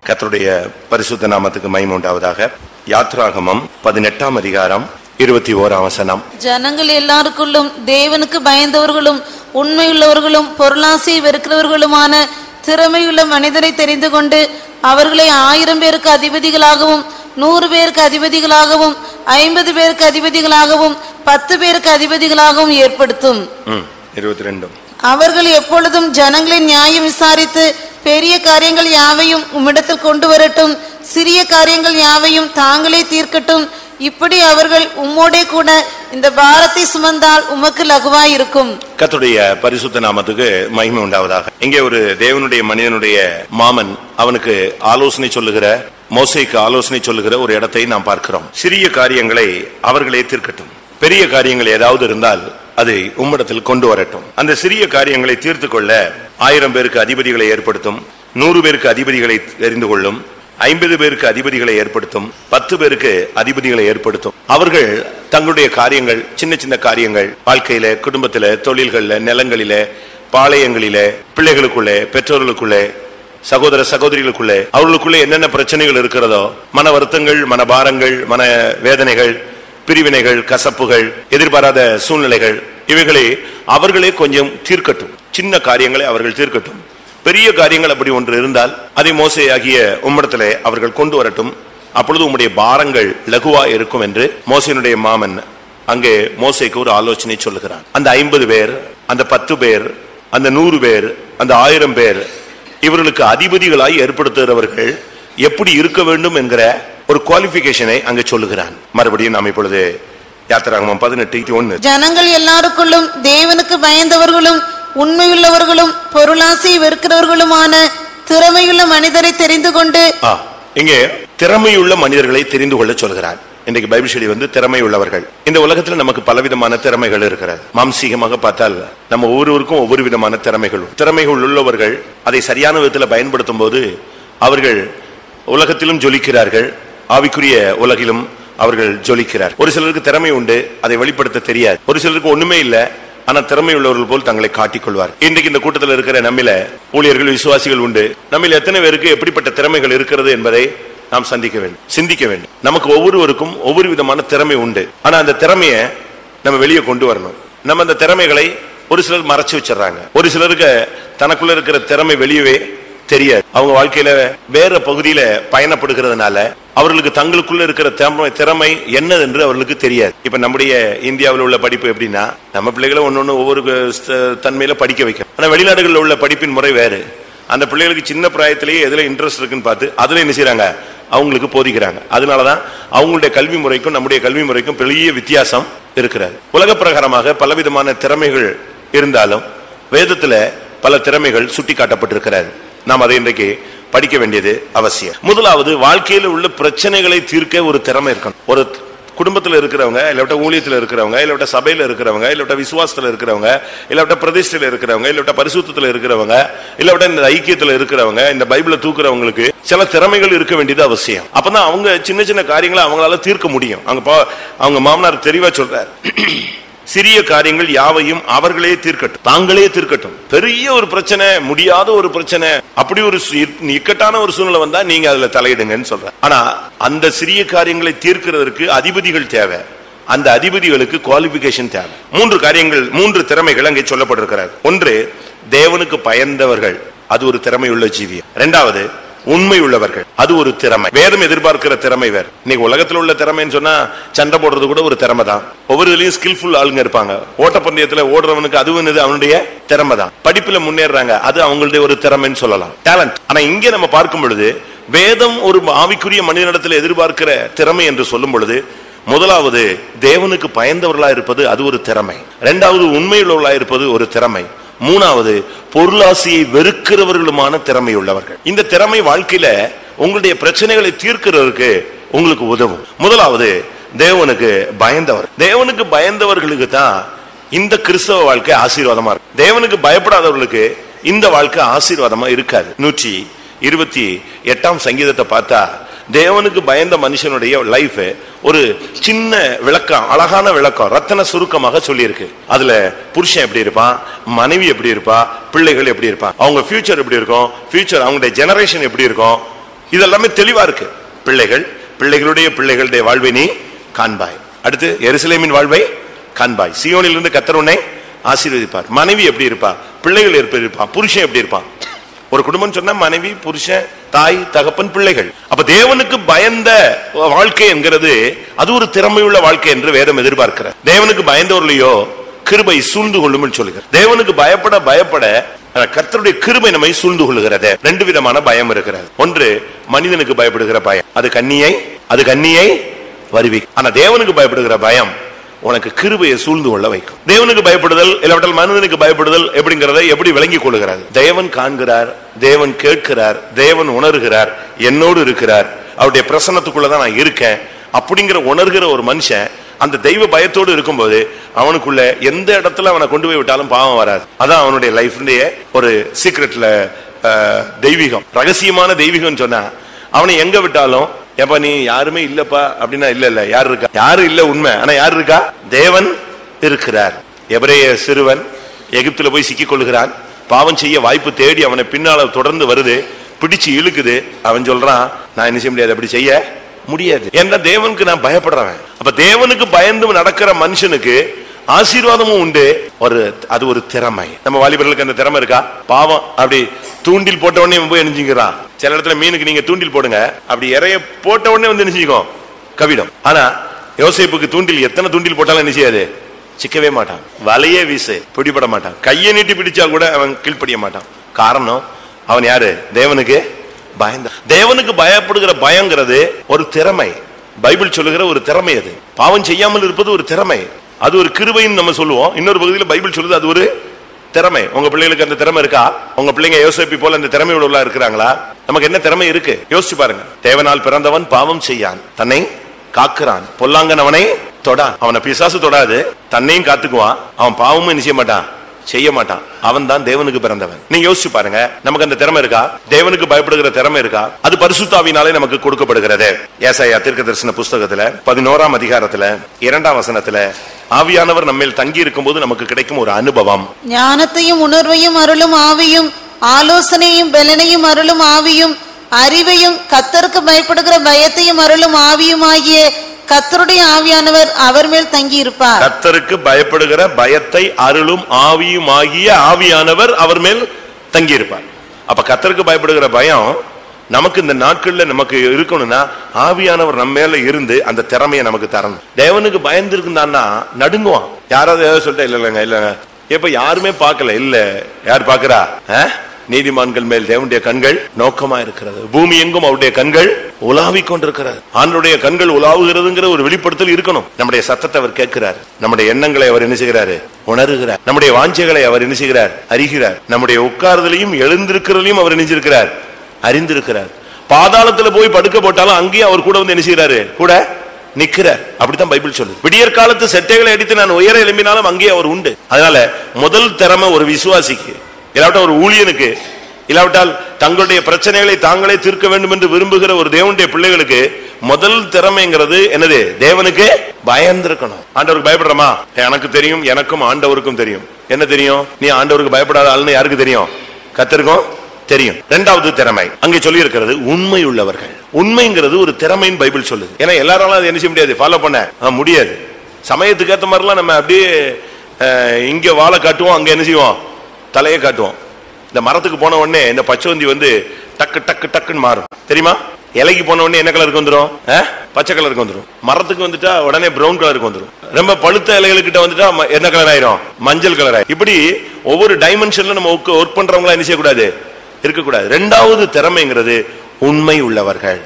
கர்த்தருடைய பரிசுத்த நாமத்துக்கு மகிமை உண்டாவதாக. யாத்ராகமம் 18ஆம் அதிகாரம் 21ஆம் வசனம். ஜனங்கள் எல்லாருக்குள்ளும் தேவனுக்கு பயந்தவர்களும் உண்மையுள்ளவர்களும் பொருளாசையை வெறுக்கிறவர்களுமான திறமையுள்ள மனிதரை தெரிந்து கொண்டு அவர்களை 1000 பேருக்கு அதிபதிகளாகவும் 100 பேருக்கு அதிபதிகளாகவும் 50 பேருக்கு அதிபதிகளாகவும் 10 பேருக்கு அதிபதிகளாகவும் ஏற்படுத்தும். 22. அவர்கள் எப்பொழுதும் ஜனங்களின் நியாயம் விசாரித்து பெரிய காரியங்கள் யாவையும் உம்மிடத்தில் கொண்டு வரட்டும், சிறிய காரியங்கள் யாவையும் தாங்களே தீர்க்கட்டும். இப்படி அவர்கள் உம்மோடே கூட இந்த பாரத்தை சுமந்தால் உமக்கு லகுவாய் இருக்கும். கர்த்தருடைய பரிசுத்த நாமத்துக்கு மகிமை உண்டாவதாக. இங்கே ஒரு தேவனுடைய மனிதனுடைய மாமன் அவனுக்கு ஆலோசனை சொல்லுகிற, மோசேக்கு ஆலோசனை சொல்லுகிற ஒரு இடத்தை நாம் பார்க்கிறோம். சிறிய காரியங்களை அவர்களே தீர்க்கட்டும், பெரிய காரியங்கள் ஏதாவது இருந்தால் அதை உம்மிடத்தில் கொண்டு வரட்டும். அந்த சிறிய காரியங்களை தீர்த்து கொள்ள 1000 பேருக்கு அதிபதிகளை ஏற்படுத்தும், 100 பேருக்கு அதிபதிகளை தெரிந்து கொள்ளும், 50 பேருக்கு அதிபதிகளை ஏற்படுத்தும், 10 பேருக்கு அதிபதிகளை ஏற்படுத்தும். அவர்கள் தங்களுடைய காரியங்கள், சின்ன சின்ன காரியங்கள், வாழ்க்கையில, குடும்பத்தில, தொழில்கள்ல, நிலங்களில, பாளையங்களில, பிள்ளைகளுக்குள்ளே, பெற்றோர்களுக்குள்ளே, சகோதர சகோதரிகளுக்குள்ளே, அவர்களுக்குள்ளே என்னென்ன பிரச்சனைகள் இருக்கிறதோ, மன வருத்தங்கள், மனபாரங்கள், மன வேதனைகள், பிரிவினைகள், கசப்புகள், எதிர்பாராத சூழ்நிலைகள், இவைகளை அவர்களே கொஞ்சம் தீர்க்கட்டும். சின்ன காரியங்களை அவர்கள் தீர்க்கட்டும். பெரிய காரியங்கள் அப்படி ஒன்று இருந்தால் அதை மோசே ஆகிய உம்மிடத்திலே அவர்கள் கொண்டு வரட்டும். அப்பொழுது உம்முடைய பாரங்கள் லகுவா இருக்கும் என்று மோசேனுடைய மாமன் அங்கே மோசேக்கு ஒரு ஆலோசனை சொல்லுகிறான். அந்த 50 பேர், அந்த 10 பேர், அந்த 100 பேர், அந்த 1000 பேர், இவர்களுக்கு அதிபதிகளாய் ஏற்படுத்துகிறவர்கள் எப்படி இருக்க வேண்டும் என்கிற ஒரு குவாலிபிகேஷனை அங்கே சொல்லுகிறான். மறுபடியும் நாம் இப்பொழுது யாத்திராகமம் 18:1. ஜனங்கள் எல்லாருக்குள்ளும் தேவனுக்கு பயந்தவர்களும் உண்மையுள்ளவர்களும் பொருளாசையை வெறுக்கிறவர்களுமான திறமையுள்ள மனிதரை தெரிந்து கொண்டு, இங்கே திறமையுள்ள மனிதர்களை தெரிந்து கொள்ள சொல்கிறான். இன்றைக்கு பைபிள் ஸ்டடி திறமை உள்ளவர்கள். இந்த உலகத்தில் நமக்கு பலவிதமான திறமைகள் இருக்கிறது. மாம்சீகமாக பார்த்தால் நம்ம ஒவ்வொருவருக்கும் ஒவ்வொரு விதமான திறமைகள் உள்ளவர்கள் அதை சரியான விதத்தில் பயன்படுத்தும் போது அவர்கள் உலகத்திலும் ஜொலிக்கிறார்கள், ஆவிக்குரிய உலகிலும் அவர்கள் ஜொலிக்கிறார். ஒரு சிலருக்கு திறமை உண்டு, அதை வெளிப்படுத்த தெரியாது. ஒரு சிலருக்கு ஒண்ணுமே இல்லை, ஆனா திறமை உள்ளவர்கள் போல் தங்களை காட்டிக்கொள்வார். இன்றைக்கு இந்த கூட்டத்தில் இருக்கிற நம்மில ஊழியர்கள், விசுவாசிகள் உண்டு. நம்மில் எத்தனை பேருக்கு எப்படிப்பட்ட திறமைகள் இருக்கிறது என்பதை நாம் சிந்திக்க வேண்டும். நமக்கு ஒவ்வொருவருக்கும் ஒவ்வொரு விதமான திறமை உண்டு. ஆனா அந்த திறமையை நம்ம வெளியே கொண்டு வரணும். நம்ம அந்த திறமைகளை ஒரு சிலர் மறைச்சு வச்சிடறாங்க. ஒரு சிலருக்கு தனக்குள்ள இருக்கிற திறமை வெளியவே தெரியாது. அவங்க வாழ்க்கையில வேற பகுதியில பயணப்படுகிறதுனால அவர்களுக்கு தங்களுக்குள்ள இருக்கிற திறமை என்னது என்று அவர்களுக்கு தெரியாது. இப்ப நம்முடைய இந்தியாவில் உள்ள படிப்பு எப்படின்னா, நம்ம பிள்ளைகளை ஒன்னொன்னு ஒவ்வொரு தன்மையில படிக்க வைக்கும். ஆனா வெளிநாடுகளில் உள்ள படிப்பின் முறை வேறு. அந்த பிள்ளைகளுக்கு சின்ன பிராயத்திலேயே எதுல இன்ட்ரெஸ்ட் இருக்குன்னு பார்த்து அதுல என்ன செய்யறாங்க, அவங்களுக்கு போதிக்கிறாங்க. அதனாலதான் அவங்களுடைய கல்வி முறைக்கும் நம்முடைய கல்வி முறைக்கும் பெரிய வித்தியாசம் இருக்கிறது. உலக பிரகாரமாக பலவிதமான திறமைகள் இருந்தாலும் வேதத்துல பல திறமைகள் சுட்டி காட்டப்பட்டிருக்கிறது. நாம் அதை இன்றைக்கு படிக்க வேண்டியது அவசியம். முதலாவது, வாழ்க்கையில் உள்ள பிரச்சனைகளை தீர்க்க ஒரு திறமை இருக்கணும். ஒரு குடும்பத்தில் இருக்கிறவங்க, இல்லாட்ட ஊழியத்தில் இருக்கிறவங்க, இல்லாட்ட சபையில இருக்கிறவங்க, இல்லாட்ட விசுவாசத்தில் இருக்கிறவங்க, இல்லாட்ட பிரதிஷ்டையில் இருக்கிறவங்க, இல்லாட்ட பரிசுத்தத்தில் இருக்கிறவங்க, இல்லாட்ட இந்த ஐக்கியத்தில் இருக்கிறவங்க, இந்த பைபிளை தூக்குறவங்களுக்கு சில திறமைகள் இருக்க வேண்டியது அவசியம். அப்பதான் அவங்க சின்ன சின்ன காரியங்களை அவங்களால தீர்க்க முடியும். அவங்க மாமனார் தெளிவா சொல்றார், சிறிய காரியங்கள் யாவையும் அவர்களே தீர்க்கட்டும், தாங்களே தீர்க்கட்டும். பெரிய ஒரு பிரச்சனை, முடியாத ஒரு பிரச்சனை, அப்படி ஒரு இக்கட்டான ஒரு சூழ்நிலை வந்தா நீங்க அதுல தலையிடுங்கன்னு சொல்ற. ஆனா அந்த சிறிய காரியங்களை தீர்க்கிறதற்கு அதிபதிகள் தேவை. அந்த அதிபதிகளுக்கு குவாலிபிகேஷன் தேவை. 3 காரியங்கள், 3 திறமைகள் அங்கே சொல்லப்பட்டிருக்கிறது. ஒன்று, தேவனுக்கு பயந்தவர்கள், அது ஒரு திறமையுள்ள ஜீவியம். 2வது, உண்மை உள்ளவர்கள், அது ஒரு திறமை. வேதம் எதிர்பார்க்கிற திறமை வேறு. இன்னைக்கு உலகத்தில் உள்ள திறமைன்னு சொன்னா சண்டை போடுறது கூட ஒரு திறமை தான். ஒவ்வொரு இதுலயும் ஸ்கில்ஃபுல் ஆளுங்க இருப்பாங்க. ஓட்டப்பந்தயத்துல ஓடுறவனுக்கு அதுவும் அவனுடைய திறமை தான். படிப்புல முன்னேறாங்க, அது அவங்களுடைய ஒரு திறமைன்னு சொல்லலாம், டேலண்ட். ஆனா இங்கே நம்ம பார்க்கும் பொழுது வேதம் ஒரு ஆவிக்குரிய மனிதனிடத்தில் எதிர்பார்க்கிற திறமை என்று சொல்லும் பொழுது, முதலாவது தேவனுக்கு பயந்தவர்களா இருப்பது, அது ஒரு திறமை. 2வது உண்மையுள்ளவர்களா இருப்பது ஒரு திறமை. 3வது பொருளாசையை வெறுக்கிறவர்களுமான திறமை உள்ளவர்கள். இந்த திறமை வாழ்க்கையில உங்களுடைய பிரச்சனைகளை தீர்க்கிறதுக்கு உங்களுக்கு உதவும். முதலாவது, தேவனுக்கு பயந்தவர். தேவனுக்கு பயந்தவர்களுக்கு தான் இந்த கிறிஸ்தவ வாழ்க்கை ஆசீர்வாதமா இருக்கு. தேவனுக்கு பயப்படாதவர்களுக்கு இந்த வாழ்க்கை ஆசீர்வாதமா இருக்காது. 128ஆம் சங்கீதத்தை பார்த்தா தேவனுக்கு பயந்த மனுஷனுடைய லைஃப் ஒரு சின்ன விளக்கம், அழகான விளக்கம், ரத்தன சுருக்கமாக சொல்லி இருக்கு. அதுல புருஷன் எப்படி இருப்பான், மனைவி எப்படி இருப்பா, பிள்ளைகள் எப்படி இருப்பான், அவங்க ஃபியூச்சர் எப்படி இருக்கும், ஃபியூச்சர் அவங்களுடைய ஜெனரேஷன் எப்படி இருக்கும், இதெல்லாமே தெளிவா இருக்கு. பிள்ளைகள், பிள்ளைகளுடைய பிள்ளைகளுடைய வாழ்வை நீ காண்பாய். அடுத்து எருசலேமின் வாழ்வை காண்பாய். சீயோனில் இருந்து கர்த்தர் உன்னை ஆசீர்வதிப்பார். மனைவி எப்படி இருப்பா, பிள்ளைகள் எப்படி இருப்பான், புருஷன் எப்படி இருப்பான்? ஒரு குடும்பம் சொன்னா மனைவி, புருஷன், தாய், தகப்பன், பிள்ளைகள். அப்ப தேவனுக்கு பயந்த வாழ்க்கை என்கிறது அது ஒரு திறமையுள்ள வாழ்க்கை என்று வேதம் எதிர்பார்க்கிறார். தேவனுக்கு பயந்தவர்களையோ கிருபை சூழ்ந்து கொள்ளும் சொல்லுகிறார். தேவனுக்கு பயப்பட பயப்பட கர்த்தருடைய கிருபை நம்மை சூழ்ந்து கொள்ளுகிறது. ரெண்டு விதமான பயம் இருக்கிறது. ஒன்று மனிதனுக்கு பயப்படுகிற பயம், அது கண்ணியை வருவிக்கும். ஆனா தேவனுக்கு பயப்படுகிற பயம் உனக்கு கிருபையை சூழ்ந்து கொள்ள வைக்கும். தேவனுக்கு பயப்படுதல் இல்லாவிட்டால் மனிதனுக்கு பயப்படுதல் எப்படிங்கிறத எப்படி விளங்கி கொள்ளுகிறார்? தேவன் காண்கிறார், தேவன் கேட்கிறார், தேவன் உணர்கிறார், என்னோடு இருக்கிறார், அவருடைய பிரசன்னத்துக்குள்ளதான் நான் இருக்கேன் அப்படிங்கிற உணர்கிற ஒரு மனுஷன் அந்த தெய்வ பயத்தோடு இருக்கும்போது அவனுக்குள்ள எந்த இடத்துல அவனை கொண்டு போய் விட்டாலும் பாவம் வராது. அதான் அவனுடைய லைஃப்லயே ஒரு சீக்ரெட்ல தெய்வீகம், ரகசியமான தெய்வீகம் சொன்னா அவனை எங்க விட்டாலும் எப்ப நீ யாருமே இல்லப்பா அப்படின்னா இல்ல யாரு இருக்கா? யாரு இல்ல உண்மை. ஆனா யாரு இருக்கா? தேவன் இருக்கிறார். எபிரேய சிறுவன் எகிப்துல போய் சிக்கிக் கொள்கிறான். பாவம் செய்ய வாய்ப்பு தேடி அவனை பின்னால தொடர்ந்து வருது, பிடிச்சு இழுக்குது. அவன் சொல்றான், நான் என்ன செய்ய முடியாது, அப்படி செய்ய முடியாது, ஏன்னா தேவனுக்கு நான் பயப்படுறவன். அப்ப தேவனுக்கு பயந்து நடக்கிற மனுஷனுக்கு ஆசீர்வாதமும் உண்டு. அது ஒரு திறமை. நம்ம வாலிபர்களுக்கு அந்த திறமை இருக்கா? பாவம் அப்படி தூண்டில் போட்ட உடனே போய் எரிஞ்சுக்கிறான். சில இடத்துல மீனுக்கு நீங்க தூண்டில் போடுங்க, அப்படி இறைய போட்ட உடனே வந்து நினைச்சுக்கோம் கவிடம். ஆனா யோசேப்புக்கு தூண்டில் எத்தனை தூண்டில் போட்டாலும் என்ன செய்யாது, சிக்கவே மாட்டான். வலையே வீசு, பிடிபட மாட்டான். கையை நீட்டி பிடிச்சா கூட அவன் கீழ்ப்படிய மாட்டான். காரணம் அவன் யாரு? தேவனுக்கு பயந்த. தேவனுக்கு பயப்படுகிற பயங்கிறது ஒரு திறமை. பைபிள் சொல்லுகிற ஒரு திறமை. அது பாவம் செய்யாமல் இருப்பது ஒரு திறமை. அது ஒரு கிருபைன்னு நம்ம சொல்லுவோம். இன்னொரு பகுதியில் பைபிள் சொல்லுது அது ஒரு திறமை. உங்க பிள்ளைகளுக்கு அந்த திறமை இருக்கா? உங்க பிள்ளைங்க யோசேப்பு போல அந்த திறமை உள்ள இருக்கிறாங்களா? நமக்கு என்ன திறமை இருக்கு யோசிச்சு பாருங்க. தேவனால் பிறந்தவன் பாவம் செய்யான், தன்னை காக்குறான், பொல்லாங்கன் அவனை தொடான். அவனை பிசாசு தொடாது, தன்னையும் காத்துக்குவான். அவன் பாவமும் செய்ய மாட்டான், செய்ய மாட்டான். அவன் தான் தேவனுக்கு பிறந்தவன். நீங்க யோசிச்சு பாருங்க, நமக்கு அந்த திறமை இருக்கா? தேவனுக்கு பயப்படுகிற திறமை இருக்கா? அது பரிசுத்தாவினாலே நமக்கு கொடுக்கப்படுகிறது. ஏசாயா தீர்க்கதரிசன புஸ்தகத்துல 11ஆம் அதிகாரத்துல 2ஆம் வசனத்துல ஆவியானவர் நம்மேல் தங்கி இருக்கும் போது நமக்கு கிடைக்கும் ஒரு அனுபவம். ஞானத்தையும் உணர்வையும் அருளும் ஆவியும், ஆலோசனையும் பலனையும் அருளும் ஆவியும், அறிவையும் கர்த்தருக்கு பயப்படுகிற பயத்தையும் அருளும் ஆவியும் ஆகிய கர்த்தருடைய ஆவியானவர் அவர் மேல் தங்கி இருப்பார். கர்த்தருக்கு பயப்படுகிற பயத்தை அருளும் ஆவியும் ஆகிய ஆவியானவர் அவர் மேல் தங்கி இருப்பார். அப்ப கர்த்தருக்கு பயப்படுகிற பயம் நமக்கு இந்த நாட்கள்ல நமக்கு இருக்கணும்னா ஆவியானவர் நம்ம மேல இருந்து அந்த திறமையை நமக்கு தரணும். தேவனுக்கு பயந்து இருந்தான்னா நடுங்குவான். யாராவது ஏதாவது சொல்லிட்டா இல்லைங்க இல்லைங்க இப்ப யாருமே பார்க்கல, இல்ல யார் பாக்குறா? நீதிமான்கள் மேல் தேவனுடைய கண்கள் நோக்கமா இருக்கிறது, பூமி எங்கும் அவருடைய கண்கள் உலாவிக் கொண்டிருக்கிறது. ஆண்டவருடைய கண்கள் உலாவுகிறதுங்கிற ஒரு வெளிப்படுத்தல் இருக்கணும். நம்முடைய சத்தத்தை அவர் கேட்கிறார், நம்முடைய எண்ணங்களை அவர் என்ன செய்கிறாரு? உணர்கிறார். நம்முடைய வாஞ்சைகளை அவர் என்ன செய்கிறார்? அறிகிறார். நம்முடைய உட்கார்தலையும் எழுந்திருக்கிறதையும் அவர் நினைச்சிருக்கிறார், அறிந்திருக்கிறார். பாதாளத்துல போய் படுக்க போட்டாலும் அங்கேயும் அவர் கூட வந்து என்ன செய்யறாரு? கூட நிக்கிறார். அப்படித்தான் பைபிள் சொல்லுது. விடியற் காலத்து செட்டைகளை அடித்து நான் உயர எழும்பினாலும் அங்கேயே அவர் உண்டு. அதனால முதல் திறமை ஒரு விசுவாசிக்கு, இல்லாவிட்டால் ஒரு ஊழியனுக்கு, இல்லாவிட்டால் தங்களுடைய பிரச்சனைகளை தாங்களே தீர்க்க வேண்டும் என்று விரும்புகிற ஒரு தேவனுடைய பிள்ளைகளுக்கு முதல் திறமைங்கிறது என்னது? தேவனுக்கு பயந்திருக்கணும். ஆண்டவருக்கு பயப்படுறோமா? எனக்கு தெரியும், எனக்கும் ஆண்டவருக்கும் தெரியும். என்ன தெரியும்? நீ ஆண்டவருக்கு பயப்படாத ஆளுன்னு யாருக்கு தெரியும்? கர்த்தருக்கும் தெரியும். இரண்டாவது திறமை அங்கே சொல்லி இருக்கிறது உண்மை உள்ளவர்கள். உண்மைங்கிறது ஒரு திறமைன்னு பைபிள் சொல்லுது. ஏன்னா எல்லாராலும் அது என்ன செய்ய முடியாது, ஃபாலோ பண்ண முடியாது. சமயத்துக்கு ஏற்ற மாதிரிலாம் நம்ம அப்படியே இங்க வாழை காட்டுவோம், அங்க என்ன செய்வோம்? தலையை காட்டுவோம். இந்த மரத்துக்கு போன உடனே இந்த பச்சைவந்தி வந்து டக்கு டக்கு டக்குன்னு மாறும், தெரியுமா? இலைக்கு போன உடனே என்ன கலருக்கு வந்துடும்? பச்சை கலருக்கு வந்துடும். மரத்துக்கு வந்துட்டா உடனே பிரவுன் கலருக்கு வந்துடும். ரொம்ப பழுத்த இலைகளுக்கிட்ட வந்துட்டா என்ன கலர் ஆயிரும்? மஞ்சள் கலர் ஆயிரும். இப்படி ஒவ்வொரு டைமென்ஷன்ல நம்ம ஒர்க் பண்றவங்களா என்ன செய்யக்கூடாது? இருக்கக்கூடாது. இரண்டாவது திறமைங்கிறது உண்மை உள்ளவர்கள்.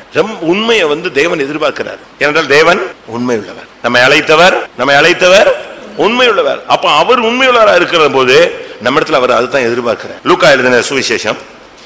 உண்மையை வந்து தேவன் எதிர்பார்க்கிறார். ஏனென்றால் தேவன் உண்மை உள்ளவர். நம்மை அழைத்தவர் உண்மை உள்ளவர். அப்ப அவர் உண்மையுள்ளவரா இருக்கிற போது நம்ம இடத்துல அவர் அதுதான் எதிர்பார்க்கிறார். லூக்கா எழுதின சுவிசேஷம்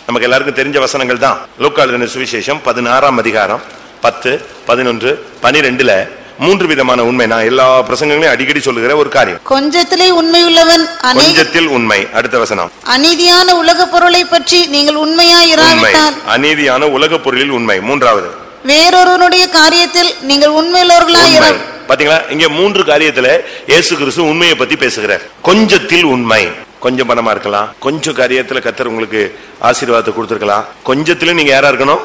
நமக்கு எல்லாருக்கும் தெரிஞ்ச வசனங்கள் தான். லூக்கா எழுதின சுவிசேஷம் 16ஆம் அதிகாரம் 10, 11, 12 மூன்று விதமான உண்மை. நான் எல்லா பிரசங்கங்களையும் அடிக்கடி சொல்லுகிற ஒரு காரியம். கொஞ்சத்திலே உண்மையுள்ளவன், கொஞ்சத்தில் உண்மை. அடுத்த வசனம், அநீதியான உலக பொருளை பற்றி நீங்கள் உண்மையாய் இராவிட்டால். அநீதியான உலக பொருளில் உண்மை. மூன்றாவது, வேறொருவனுடைய காரியத்தில் நீங்கள் உண்மையுள்ளவர்களாய் இராவிட்டால். பாத்தீங்களா? இங்க மூன்று காரியத்துல இயேசு கிறிஸ்து உண்மையை பத்தி பேசுகிறார். கொஞ்சத்தில் உண்மை. கொஞ்சம் பணமா இருக்கலாம், கொஞ்சம் காரியத்துல கர்த்தர் உங்களுக்கு ஆசீர்வாதத்தை கொடுத்திருக்கலாம். கொஞ்சத்துல நீங்க யாரா இருக்கணும்?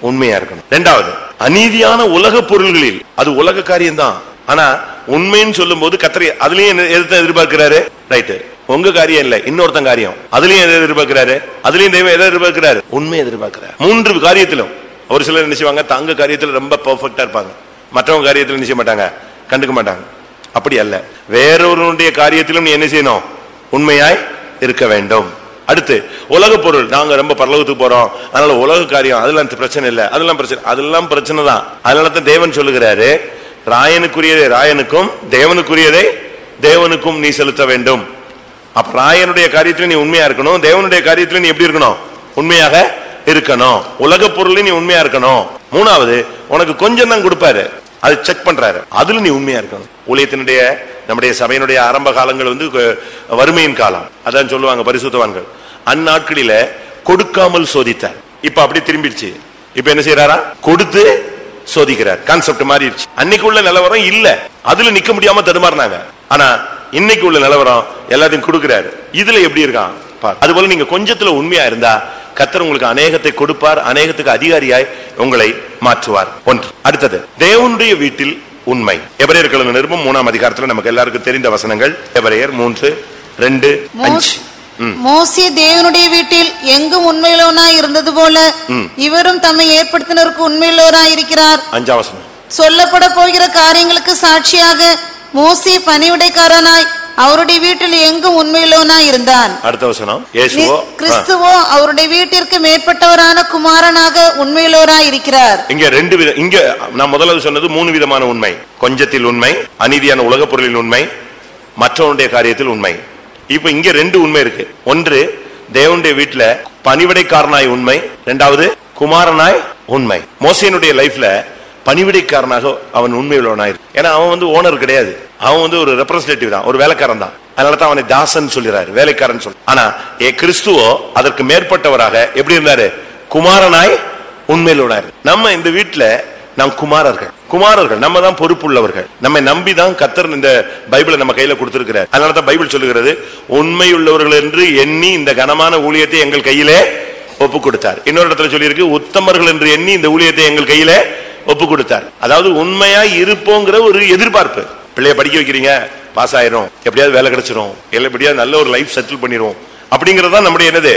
உண்மையா இருக்கணும். இரண்டாவது, அநீதியான உலக பொருள்களில், அது உலக காரியம்தான், ஆனா உண்மைன்னு சொல்லும் போது கர்த்தர் அதுலயும் எதிர்பார்க்கிறாரு. ரைட்டு, உங்க காரியம் இல்ல, இன்னொருத்தன் காரியம், அதுலயும் எதை எதிர்பார்க்கிறாரு? அதுலயும் தெய்வம் எதை எதிர்பார்க்கிறாரு? உண்மையை எதிர்பார்க்கிறார். மூன்று காரியத்திலும். ஒரு சிலர் என்ன செய்வாங்க, தங்க காரியத்தில் ரொம்ப பெர்ஃபெக்டா இருப்பாங்க, மற்றவங்க காரியத்தில் என்ன செய்ய மாட்டாங்க, கண்டுக்க மாட்டாங்க. அப்படி அல்ல, வேறொருடைய காரியத்திலும் நீ என்ன செய்யணும், உண்மையாய் இருக்க வேண்டும். அடுத்து, உலக பொருள், நாங்க ரொம்ப பரலோகத்துக்கு போறோம், அதனால உலக காரியம் அதெல்லாம் பிரச்சனை இல்லை, அதெல்லாம் பிரச்சனை தான். அதனால தான் தேவன் சொல்லுகிறாரு, ராயனுக்குரியதை ராயனுக்கும் தேவனுக்குரியதை தேவனுக்கும் நீ செலுத்த வேண்டும். அப்ப ராயனுடைய காரியத்தில் நீ உண்மையா இருக்கணும், தேவனுடைய காரியத்தில் நீ எப்படி இருக்கணும், உண்மையாக இருக்கணும். உலக பொருள் நீ உண்மையா இருக்கணும். மூணாவது, உனக்கு கொஞ்சம் தான் கொடுப்பாரு, அது செக் பண்றாரு, அதுல நீ உண்மையா இருக்கணும். ஊழியத்தினுடைய நம்முடைய சபையினுடைய ஆரம்ப காலங்கள் வறுமையின் காலம், அதான் சொல்லுவாங்க பரிசுத்தவான்கள். அந்நாட்களில கொடுக்காமல் சோதித்தார். இப்ப அப்படி திரும்பிடுச்சு. இப்ப என்ன செய்யறாரா, கொடுத்து சோதிக்கிறார். கான்செப்ட் மாறிடுச்சு. அன்னைக்கு உள்ள நிலவரம் இல்ல, அதுல நிக்க முடியாம தடுமாறினாங்க. ஆனா இன்னைக்கு உள்ள நிலவரம் எல்லாத்தையும் கொடுக்கிறாரு. இதுல எப்படி இருக்கான் பார். அதுபோல நீங்க கொஞ்சத்துல உண்மையா இருந்தா கர்த்தர் உங்களுக்கு அநேகத்தை கொடுப்பார், அநேகத்துக்கு அதிகாரியாய் உங்களை மாற்றுவார். ஒன்று. அடுத்தது, தேவனுடைய வீட்டில் உண்மை. எபிரேயர் நிருபம் 3ஆம் அதிகாரத்துல நமக்கு எல்லாருக்கும் தெரிந்த வசனங்கள். எபிரேயர் 3:2-5. மோசே தேவனுடைய வீட்டில் எங்கும் உண்மையுள்ளவனாய் இருந்தது போல இவரும் தம்மை ஏற்படுத்தினருக்கு உண்மையுள்ளவராய் இருக்கிறார். 5ஆம் வசனம். சொல்லப்பட போகிற காரியங்களுக்கு சாட்சியாக மோசே பணிவிடைக்காரனாய் அவருடைய வீட்டில் எங்கும் உண்மையுள்ளவனாய் இருந்தான். அடுத்த வசனம். கிறிஸ்துவோ அவருடைய வீட்டிற்கு மேற்பட்டவரான குமாரனாக உண்மையுள்ளவராய் இருக்கிறார். இங்க ரெண்டு விதம். இங்க நான் முதல்ல சொன்னது 3 விதமான உண்மை. கொஞ்சத்தில் உண்மை, அநீதியான உலக பொருளில் உண்மை, மற்றவனுடைய காரியத்தில் உண்மை. இப்ப இங்க 2 உண்மை இருக்கு. ஒன்று, தேவனுடைய வீட்டுல பணிவிடைக்காரனாய் உண்மை. இரண்டாவது, குமாரனாய் உண்மை. மோசேனுடைய லைஃப்ல பணிவிடைக்காரனாக அவன் உண்மையுள்ளவனாய். ஏன்னா அவன் ஓனர் கிடையாது, அவன் ஒரு ரெப்ரசன்டேட்டிவ் தான், ஒரு வேலைக்காரன் தான். அதனாலதான் அவனை தாசன் சொல்றாரு, வேலைக்காரன் சொல்ற. ஆனா கிறிஸ்துவோ அதற்கு மேற்பட்டவராக எப்படி இருந்தாரு, குமாரனாய் உண்மையுள்ளவனாய். நம்ம இந்த வீட்டுல நாம் குமாரர்கள், நம்ம தான் பொறுப்புள்ளவர்கள். நம்மை நம்பிதான் கர்த்தர் இந்த பைபிளை நம்ம கையில கொடுத்திருக்கிறார். அதனாலதான் பைபிள் சொல்லுகிறது, உண்மையுள்ளவர்கள் என்று எண்ணி இந்த கனமான ஊழியத்தை எங்கள் கையிலே ஒப்பு கொடுத்தார். இன்னொரு இடத்துல சொல்லி இருக்கு, உத்தமர்கள் என்று எண்ணி இந்த ஊழியத்தை எங்கள் கையில ஒப்பு கொடுத்தார். அதாவது உண்மையா இருப்போங்கிற ஒரு எதிர்பார்ப்பு. பிள்ளைய படிக்க வைக்கிறீங்க, பாஸ் ஆயிரும், எப்படியாவது வேலை கிடைச்சிரும், எப்படியாவது நல்ல ஒரு லைஃப் செட்டில் பண்ணிரும், அப்படிங்கறதுதான் நம்முடைய என்னது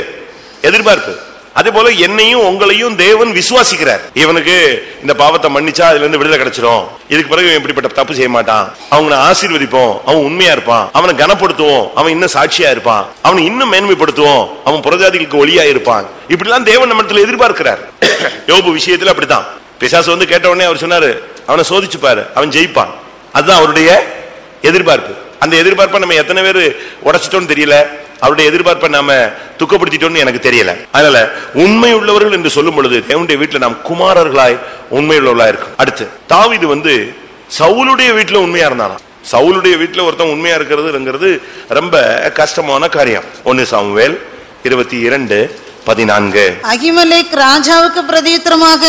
எதிர்பார்ப்பு. அதே போல என்னையும் உங்களையும் தேவன் விசுவாசிக்கிறார். இவனுக்கு இந்த பாவத்தை மன்னிச்சா அதுல இருந்து விடுதலை கிடைச்சிரும், இதுக்கு பிறகு இப்படிப்பட்ட தப்பு செய்ய மாட்டான், அவனை ஆசீர்வதிப்போம், அவன் உண்மையா இருப்பான், அவனை கனப்படுத்துவோம், அவன் இன்னும் சாட்சியா இருப்பான், அவனை இன்னும் மேன்மைப்படுத்துவோம், அவன் புறஜாதிகளுக்கு ஒளியா இருப்பான். இப்படிலாம் தேவன் நம்மிடத்துல எதிர்பார்க்கிறார். யோபு விஷயத்துல அப்படித்தான். பிசாசு கேட்ட உடனே அவர் சொன்னாரு, அவனை சோதிச்சு பாரு, அவன் ஜெயிப்பான். அதுதான் அவருடைய எதிர்பார்ப்பு. அந்த எதிர்பார்ப்பை நம்ம எத்தனை பேர் உடைச்சிட்டோம்னு தெரியல, அவருடைய எதிர்பார்ப்பை நாம துக்கப்படுத்திட்டோம்னு எனக்கு தெரியல. அதனால உண்மை உள்ளவர்கள் என்று சொல்லும் பொழுது தேவனுடைய வீட்டில் நாம் குமாரர்களாய் உண்மையுள்ளவர்களாய் இருக்கும். அடுத்து, தாவீது சவுலுடைய வீட்டுல உண்மையா இருந்தானா. சவுலுடைய வீட்டுல ஒருத்தன் உண்மையா இருக்கிறது ரொம்ப கஷ்டமான காரியம். 1 சாமுவேல் 22:14. அகிமெலேக் ராஜாவுக்கு பிரதியுத்தரமாக,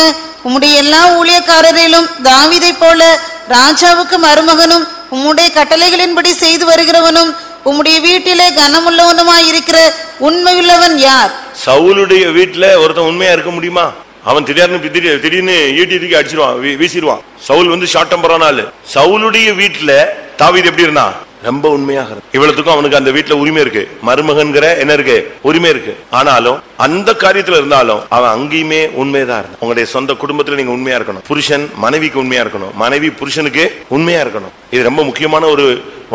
உம்முடைய எல்லா ஊழியக்காரரிலும் தாவீதை போல ராஜாவுக்கு மருமகனும் உம்முடைய கட்டளைகளின்படி செய்து வருகிறவனும் உம்முடைய வீட்டிலே கனமுள்ளவனுமாய் இருக்கிற உண்மையுள்ளவன் யார்? சவுலுடைய வீட்டுல ஒருத்தன் உண்மையா இருக்க முடியுமா? அவன் திடீர்னு ஈட்டி அடிச்சிருவான், வீசிடுவான். சவுல் ஷார்ட் டெம்பரான ஆளு. சவுலுடைய வீட்டுல தாவீது எப்படி இருந்தான்? ரொம்ப உண்மையாக. இவ்வளவுக்கும் அவனுக்கு அந்த வீட்டுல உரிமை இருக்கு, மருமகன்கிற என்ன இருக்கு, உரிமை இருக்கு. ஆனாலும் அந்த காரியத்துல இருந்தாலும் அவன் அங்கேயுமே உண்மைதான் இருந்தான். உங்களுடைய சொந்த குடும்பத்துல நீங்க உண்மையா இருக்கணும். புருஷன் மனைவிக்கு உண்மையா இருக்கணும், மனைவி புருஷனுக்கு உண்மையா இருக்கணும். இது ரொம்ப முக்கியமான ஒரு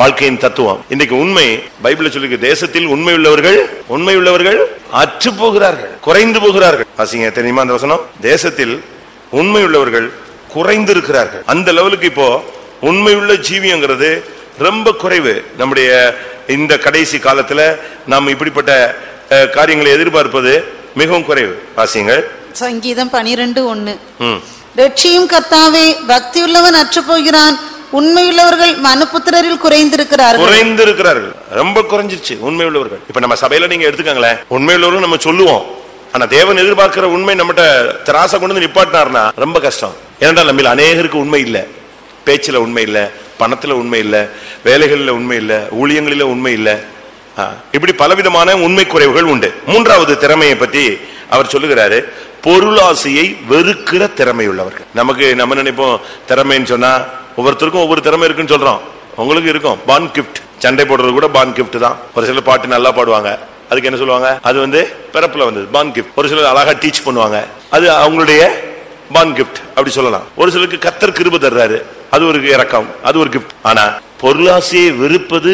வாழ்க்கையின் தத்துவம். இன்னைக்கு உண்மை பைபிள்ல சொல்லி, தேசத்தில் உண்மையுள்ளவர்கள் அற்று போகிறார்கள், குறைந்து போகிறார்கள். வாசிங்க, தெரியுமா அந்த வசனம்? தேசத்தில் உண்மையுள்ளவர்கள் குறைந்து இருக்கிறார்கள். அந்த லெவலுக்கு இப்போ உண்மையுள்ள ஜீவியங்கிறது ரொம்ப குறைவு. நம்முடைய இந்த கடைசி காலத்துல நாம் இப்படிப்பட்ட காரியங்களை எதிர்பார்ப்பது மிகவும் குறைவு. வாசிங்கள், சங்கீதம் 12:1. ரட்சியும் கர்த்தாவே, பக்தியுள்ளவன் அற்று போகிறான், உண்மையுள்ளவர்கள் மனுபுத்திரரில் குறைந்திருக்கிறார்கள். ரொம்ப குறைஞ்சிருச்சு உண்மையுள்ளவர்கள். இப்ப நம்ம சபையில நீங்க எடுத்துக்கங்களேன், உண்மையுள்ளவர்கள் நம்ம சொல்லுவோம், ஆனா தேவன் எதிர்பார்க்கிற உண்மை நம்மகிட்ட திராசை கொண்டு வந்து நிப்பாட்டினார்னா ரொம்ப கஷ்டம். ஏனென்றால் நம்ம அநேகருக்கு உண்மை இல்லை, பேச்சுல உண்மை இல்லை, பணத்துல உண்மை இல்லை, வேலைகளில் உண்மை இல்லை, ஊழியங்களில உண்மை இல்லை. இப்படி பலவிதமான உண்மை குறைவுகள் உண்டு. மூன்றாவது திறமையை பற்றி அவர் சொல்லுகிறாரு, பொருளாசையை வெறுக்கிற திறமை உள்ளவர்கள். நமக்கு நம்ம நினைப்போம் திறமைன்னு சொன்னா ஒவ்வொருத்தருக்கும் ஒவ்வொரு திறமை இருக்குன்னு சொல்றோம். உங்களுக்கு இருக்கும் பான் கிஃப்ட். சண்டை போடுறது கூட பான் கிஃப்ட் தான். ஒரு சிலர் பாட்டு நல்லா பாடுவாங்க, அதுக்கு என்ன சொல்லுவாங்க, அது பிறப்புல வந்தது பான் கிஃப்ட். ஒரு சிலர் அழகா டீச் பண்ணுவாங்க, அது அவங்களுடைய பான் கிஃப்ட் அப்படி சொல்லலாம். ஒரு சிலருக்கு கர்த்தர் கிருபை தர்றாரு, அது ஒரு இறக்கம், அது ஒரு கிஃப்ட். ஆனா பொருளாசையை வெறுப்பது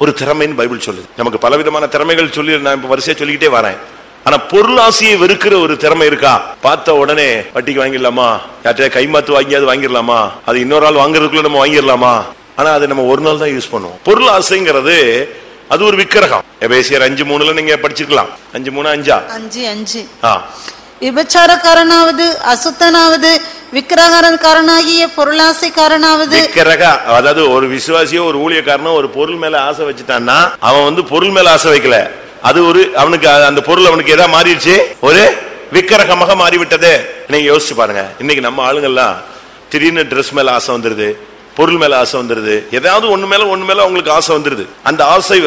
ஒரு திறமைன்னு பைபிள் சொல்லுது. நமக்கு பலவிதமான திறமைகள் சொல்லி நான் இப்ப வரிசையா சொல்லிக்கிட்டே வரேன். ஆனா பொருளாசையை வெறுக்கிற ஒரு திறமை இருக்கா? பார்த்த உடனே வட்டிக்கு வாங்கிடலாமா, யார்கிட்ட கைமாத்து வாங்கியாவது வாங்கிடலாமா, அது இன்னொரு ஆள் வாங்குறதுக்குள்ள நம்ம வாங்கிடலாமா. ஆனா அதை நம்ம ஒரு நாள் தான் யூஸ் பண்ணுவோம். பொருளாசைங்கிறது அது ஒரு விக்கிரகம். எபேசியர் 5:3 நீங்க படிச்சிருக்கலாம். 5:3 விபச்சாரக்காரனாவது அசுத்தனாவது விக்கிரகாரன்காரனாகிய பொருளாசைக்காரனாவது. அதாவது ஒரு விசுவாசியோ ஒரு ஊழியக்காரனோ ஒரு பொருள் மேல ஆசை வச்சுட்டான்னா அவன் பொருள் மேல ஆசை வைக்கல, அது ஒரு அவனுக்கு அந்த பொருள் அவனுக்கு ஏதா மாறிடுச்சு, ஒரு விக்கிரகமாக மாறிவிட்டது. நீங்க யோசிச்சு பாருங்க. இன்னைக்கு நம்ம ஆளுங்கள்லாம் திடீர்னு ட்ரெஸ் மேல ஆசை வந்துருது, பொருள் மேல ஆசை வந்துருது, ஏதாவது ஒண்ணு மேல அவங்களுக்கு ஆசை வந்துருது. அந்த ஆசை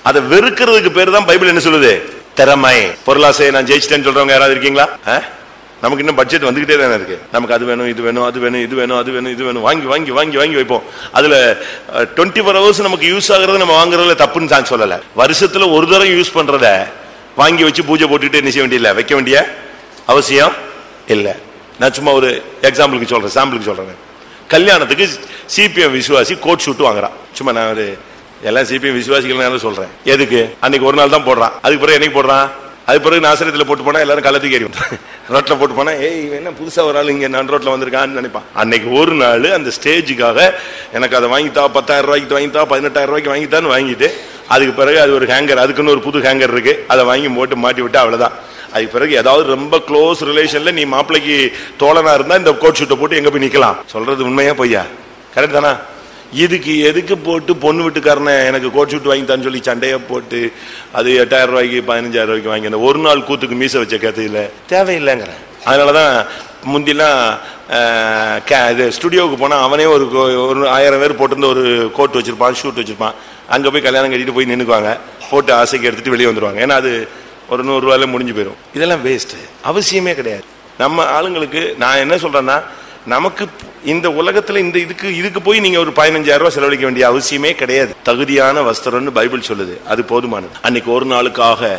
அதை வெறுக்கிறதுக்கு பேரு தான் பைபிள் என்ன சொல்லுது, திறமை. பொருளாசையை நான் ஜெயிச்சிட்டேன்னு சொல்றவங்க யாராவது இருக்கீங்களா? நமக்கு இன்னும் பட்ஜெட் வந்துகிட்டே தானே இருக்கு. நமக்கு அது வேணும், இது வேணும், அது வேணும், இது வேணும், அது வேணும், இது வேணும், வாங்கி வாங்கி வாங்கி வாங்கி வைப்போம். அதுல 24 hours நமக்கு யூஸ் ஆகுறது நம்ம வாங்குறதுல தப்புன்னு நான் சொல்லல. வருஷத்துல ஒரு தடவை யூஸ் பண்றத வாங்கி வச்சு பூஜை போட்டுட்டு என்ன செய்ய வேண்டிய வைக்க வேண்டிய அவசியம் இல்ல. நான் சும்மா ஒரு எக்ஸாம்பிளுக்கு சொல்றேன், சாம்பிளுக்கு சொல்றேன். கல்யாணத்துக்கு சிபிஎம் விசுவாசி கோட் ஷூட் வாங்குறான். சும்மா நான் எல்லாம் சிபிஎம் விசுவாசிகள் சொல்றேன். எதுக்கு? அன்னைக்கு ஒரு நாள் தான் போடுறான். அதுக்கு பிறகு என்னைக்கு போடுறான்? அது பிறகு நாசரத்தில் போட்டு போனா எல்லாரும் கள்ளத்துக்கு ஏறி ரோட்ல போட்டு போனா என்ன புதுசா ஒரு ஆள் இங்க நான் ரோட்ல வந்திருக்கான்னு நினைப்பான். அன்னைக்கு ஒரு நாள் அந்த ஸ்டேஜுக்காக எனக்கு அதை வாங்கித்தா, 10,000 ரூபாய்க்கு வாங்கித்தா, 18,000 ரூபாய்க்கு வாங்கித்தான்னு வாங்கிட்டு அதுக்கு பிறகு அது ஒரு ஹேங்கர், அதுக்குன்னு ஒரு புது ஹேங்கர் இருக்கு, அதை வாங்கி போட்டு மாட்டி விட்டு அவ்வளவுதான். அதுக்கு பிறகு ஏதாவது ரொம்ப க்ளோஸ் ரிலேஷன்ல நீ மாப்பிள்ளைக்கு தோழனா இருந்தா இந்த கோட் ஷூட்டை போட்டு எங்க போய் நிக்கலாம். சொல்றது உண்மையா பொய்யா? கரெக்ட் தானா? இதுக்கு எதுக்கு போட்டு பொண்ணு வீட்டுக்காரனை எனக்கு கோட் ஷூட் வாங்கித்தான்னு சொல்லி சண்டையை போட்டு அது 8,000 ரூபாய்க்கு 15,000 ரூபாய்க்கு வாங்கி அந்த ஒரு நாள் கூத்துக்கு மீச வச்ச கதையில தேவையில்லைங்கிறேன். அதனாலதான் முந்திலாம் இது ஸ்டுடியோவுக்கு போனா அவனே ஒரு 1000 பேர் போட்டிருந்த ஒரு கோட் வச்சிருப்பான், ஷூட் வச்சிருப்பான். அங்க போய் கல்யாணம் கட்டிட்டு போய் நின்னுக்குவாங்க, போட்டு ஆசைக்கு எடுத்துட்டு வெளியே வந்துருவாங்க. ஏன்னா அது ஒரு 100 ரூபாயில முடிஞ்சு போயிடும். இதெல்லாம் வேஸ்ட், அவசியமே கிடையாது. நம்ம ஆளுங்களுக்கு நான் என்ன சொல்றேன்னா, நமக்கு இந்த உலகத்துல இந்த இதுக்கு போய் நீங்க ஒரு 15,000 ரூபாய் செலவழிக்க வேண்டிய அவசியமே கிடையாது. தகுதியான வஸ்திரம்னு பைபிள் சொல்லுது, அது போதுமானது. அன்னைக்கு ஒரு நாளுக்காக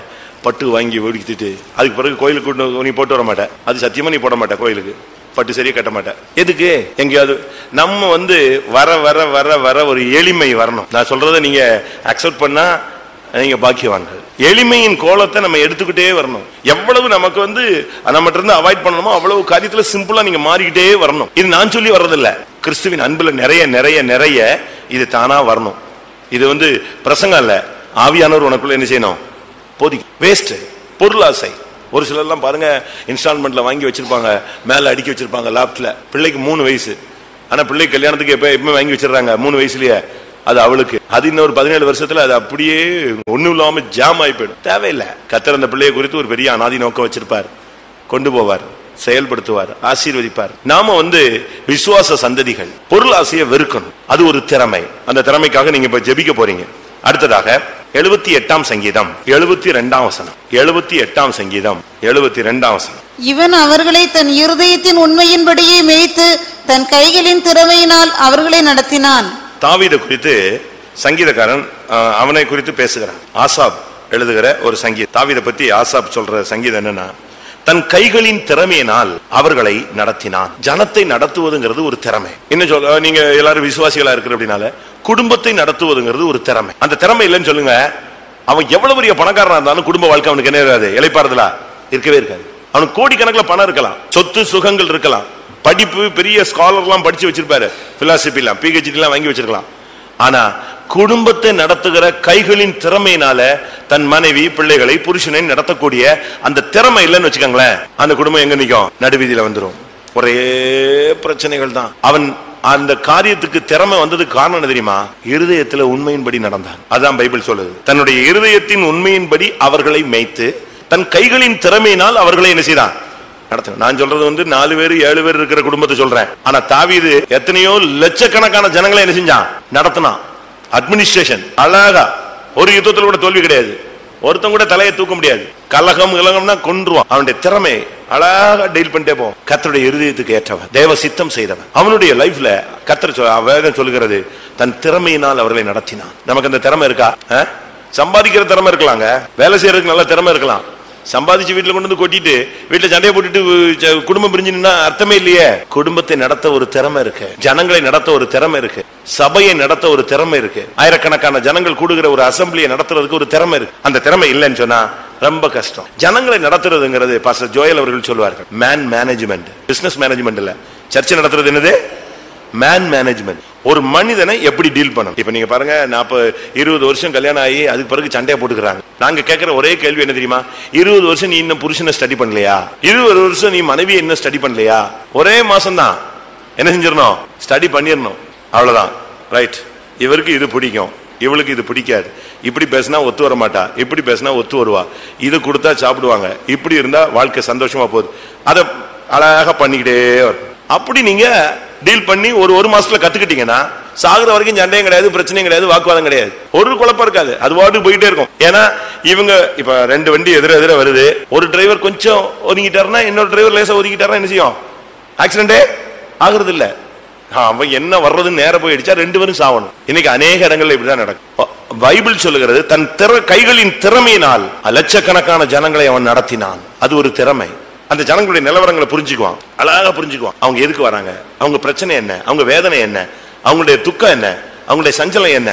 பட்டு வாங்கி ஒடிக்கிட்டு அதுக்கு பிறகு கோயிலுக்கு நீ போட்டு வர மாட்டேன், அது சத்தியமா நீ போட மாட்டேன். கோயிலுக்கு பட்டு சரியா கட்ட மாட்டேன். எதுக்கு? எங்கேயாவது நம்ம வர வர வர வர ஒரு எளிமை வரணும். நான் சொல்றதை நீங்க அக்செப்ட் பண்ணா நீங்க பாக்கியவான்கள். எளிமையின் கோலத்தை நம்ம எடுத்துக்கிட்டே வரணும். எவ்வளவு நமக்கு நம்மகிட்ட இருந்து அவாய்ட் பண்ணணுமோ அவ்வளவு காரியத்துல சிம்பிளா நீங்க மாறிக்கிட்டே வரணும். இது நான் சொல்லி வர்றதில்ல, கிறிஸ்துவின் அன்புல நிறைய நிறைய நிறைய இது தானா வரணும். இது பிரசங்கம் இல்ல, ஆவியானவர் உனக்குள்ள என்ன செய்யணும், போதி. வேஸ்ட் பொருளாசை. ஒரு சிலர்லாம் பாருங்க, இன்ஸ்டால்மெண்ட்ல வாங்கி வச்சிருப்பாங்க, மேல அடுக்கி வச்சிருப்பாங்க லாப்ட்ல. பிள்ளைக்கு 3 வயசு, ஆனா பிள்ளை கல்யாணத்துக்கு எப்பவுமே வாங்கி வச்சிடறாங்க 3 வயசுலயே. அது அவளுக்கு, அது இன்னொரு 17 வருஷத்துல அது அப்படியே ஒண்ணும் இல்லாம ஜாம் ஆகி போயிடும். தேவையில்லை. கர்த்தர் அந்த பிள்ளையை குறித்து ஒரு பெரிய அனாதி நோக்கம் வச்சிருப்பார், கொண்டு போவார், செயல்படுத்துவார், ஆசீர்வதிப்பார். நாம விசுவாச சந்ததிகள் பொருள் ஆசையை வெறுக்கணும். அது ஒரு திறமை. அந்த திறமைக்காக நீங்க இப்ப ஜெபிக்க போறீங்க. அடுத்ததாக 78ஆம் சங்கீதம் 72ஆம் வசனம். 78ஆம் சங்கீதம் 72ஆம் வசனம். இவன் அவர்களை தன் இருதயத்தின் உண்மையின்படியே மேய்த்து தன் கைகளின் திறமையினால் அவர்களை நடத்தினான். தாவீதை குறித்து சங்கீதக்காரன் அவனை குறித்து பேசுகிறான். ஆசாப் எழுதுகிற ஒரு சங்கீதம். தாவீதை பத்தி ஆசாப் சொல்ற சங்கீதம் என்னன்னா, தன் கைகளின் திறமையினால் அவர்களை நடத்தினான். ஜனத்தை நடத்துவதுங்கிறது ஒரு திறமை. இன்னும் சொல்ல, நீங்க எல்லாரும் விசுவாசிகளா இருக்கிற அப்படின்னால குடும்பத்தை நடத்துவதுங்கிறது ஒரு திறமை. அந்த திறமை இல்லைன்னு சொல்லுங்க, அவன் எவ்வளவு பெரிய பணக்காரனா இருந்தாலும் குடும்ப வாழ்க்கை அவனுக்கு என்ன இருக்காது, இளைப்பாறுதலா இருக்கவே இருக்காது. அவனுக்கு கோடிக்கணக்கில் பணம் இருக்கலாம், சொத்து சுகங்கள் இருக்கலாம், படிப்பு பெரிய ஸ்காலர்லாம் படிச்சு வச்சிருப்பாரு, பிலாசபி எல்லாம் PhD எல்லாம் வாங்கி வச்சிருக்கலாம். ஆனா குடும்பத்தை நடத்துகிற கைகளின் திறமையினால தன் மனைவி பிள்ளைகளை புருஷனை நடத்தக்கூடிய அந்த திறமை இல்லைன்னு வச்சுக்கோங்களேன், அந்த குடும்பம் எங்க நிற்கும், நடுவீதியில வந்துடும். ஒரே பிரச்சனைகள் தான். அவன் அந்த காரியத்துக்கு திறமை வந்ததுக்கு காரணம் என்ன தெரியுமா? இருதயத்துல உண்மையின்படி நடந்தான். அதான் பைபிள் சொல்லுது. தன்னுடைய இருதயத்தின் உண்மையின்படி அவர்களை மேய்த்து தன் கைகளின் திறமையினால் அவர்களை என்ன செய்தான், நடத்தினான். நான் சொல்றது 4 பேர் 7 பேர் இருக்கிற குடும்பத்தை சொல்றேன். ஆனா தாவீது எத்தனையோ லட்சக்கணக்கான ஜனங்களை என்ன செஞ்சான், நடத்தினான். அட்மினிஸ்ட்ரேஷன் அழகா, ஒரு யுத்தத்தில் கூட தோல்வி கிடையாது. ஒருத்தன் கூட தலையை தூக்க முடியாது. கலகம்னா கொன்றுவான். அவனுடைய திறமை அழகா டீல் பண்ணிட்டே போவான். கர்த்தருடைய இருதயத்துக்கு ஏற்றவன், தேவ சித்தம் செய்தவன். அவனுடைய லைஃப்ல கர்த்தர் வேதம் சொல்லுகிறது, தன் திறமையினால் அவர்களை நடத்தினான். நமக்கு அந்த திறமை இருக்கா? சம்பாதிக்கிற திறமை இருக்கலாங்க, வேலை செய்யறதுக்கு நல்ல திறமை இருக்கலாம். சம்பாதிச்சு வீட்டுல கொண்டு வந்து கொட்டிட்டு வீட்டுல சண்டையை போட்டுட்டு குடும்பம் பிரிஞ்சுன்னா அர்த்தமே இல்லையே. குடும்பத்தை நடத்த ஒரு திறமை இருக்கு, ஜனங்களை நடத்த ஒரு திறமை இருக்கு, சபையை நடத்த ஒரு திறமை இருக்கு, ஆயிரக்கணக்கான ஜனங்கள் கூடுகிற ஒரு அசம்பிளியை நடத்துறதுக்கு ஒரு திறமை இருக்கு. அந்த திறமை இல்லைன்னு சொன்னா ரொம்ப கஷ்டம். ஜனங்களை நடத்துறதுங்கிறது பாஸ்டர் ஜோயல் அவர்கள் சொல்வார்கள், மேன் மேனேஜ்மெண்ட், பிசினஸ் மேனேஜ்மெண்ட் இல்ல. சர்ச்சை நடத்துறது என்னது? Man management. ஒரு மனிதனை எப்படி டீல் பண்ணணும். இப்ப நீங்க பாருங்க, 20 வருஷம் கல்யாணம் ஆகி அதுக்கு பிறகு சண்டையை போட்டுக்கிறாங்க. நாங்க கேட்கிற ஒரே கேள்வி என்ன தெரியுமா? 20 வருஷம் நீ இன்னும் புருஷனை ஸ்டடி பண்ணலையா? 20 வருஷம் நீ மனைவியை இன்னும் ஸ்டடி பண்ணலையா? ஒரே மாசம் தான் என்ன செஞ்சிடணும்? ஸ்டடி பண்ணிடணும், அவ்வளவுதான். ரைட், இவருக்கு இது பிடிக்கும், இவளுக்கு இது பிடிக்காது, இப்படி பேசினா ஒத்து வர மாட்டா, இப்படி பேசினா ஒத்து வருவா, இது கொடுத்தா சாப்பிடுவாங்க, இப்படி இருந்தா வாழ்க்கை சந்தோஷமா போகுது, அதை அழகா பண்ணிக்கிட்டே வரும். அப்படி நீங்க டீல் பண்ணி ஒரு மாசத்துல கத்துக்கிட்டீங்கன்னா சாகுற வரைக்கும் சண்டையும் கிடையாது, பிரச்சனையும் கிடையாது, வாக்குவாதம் கிடையாது, ஒரு குழப்பம் இருக்காது. அது பாட்டு போயிட்டே இருக்கும். ஏன்னா இவங்க இப்ப 2 வண்டி எதிர வருது, ஒரு டிரைவர் கொஞ்சம் ஒதுங்கிட்டாருன்னா இன்னொரு டிரைவர் லேசா ஒதுக்கிட்டாருன்னா என்ன செய்யும்? ஆக்சிடென்டே ஆகுறது இல்ல. அவன் என்ன வர்றதுன்னு நேர போய் அடிச்சா 2 பேரும் சாவணும். இன்னைக்கு அநேக இடங்கள்ல இப்படிதான் நடக்கும். பைபிள் சொல்லுகிறது, தன் கைகளின் திறமையினால் லட்சக்கணக்கான ஜனங்களை அவன் நடத்தினான். அது ஒரு திறமை. அந்த ஜனங்களுடைய நிலவரங்களை புரிஞ்சுக்குவான், அழகா புரிஞ்சுக்குவான். அவங்க எதுக்கு வராங்க, அவங்க பிரச்சனை என்ன, அவங்க வேதனை என்ன, அவங்களுடைய துக்கம் என்ன, அவங்களுடைய சஞ்சலம் என்ன,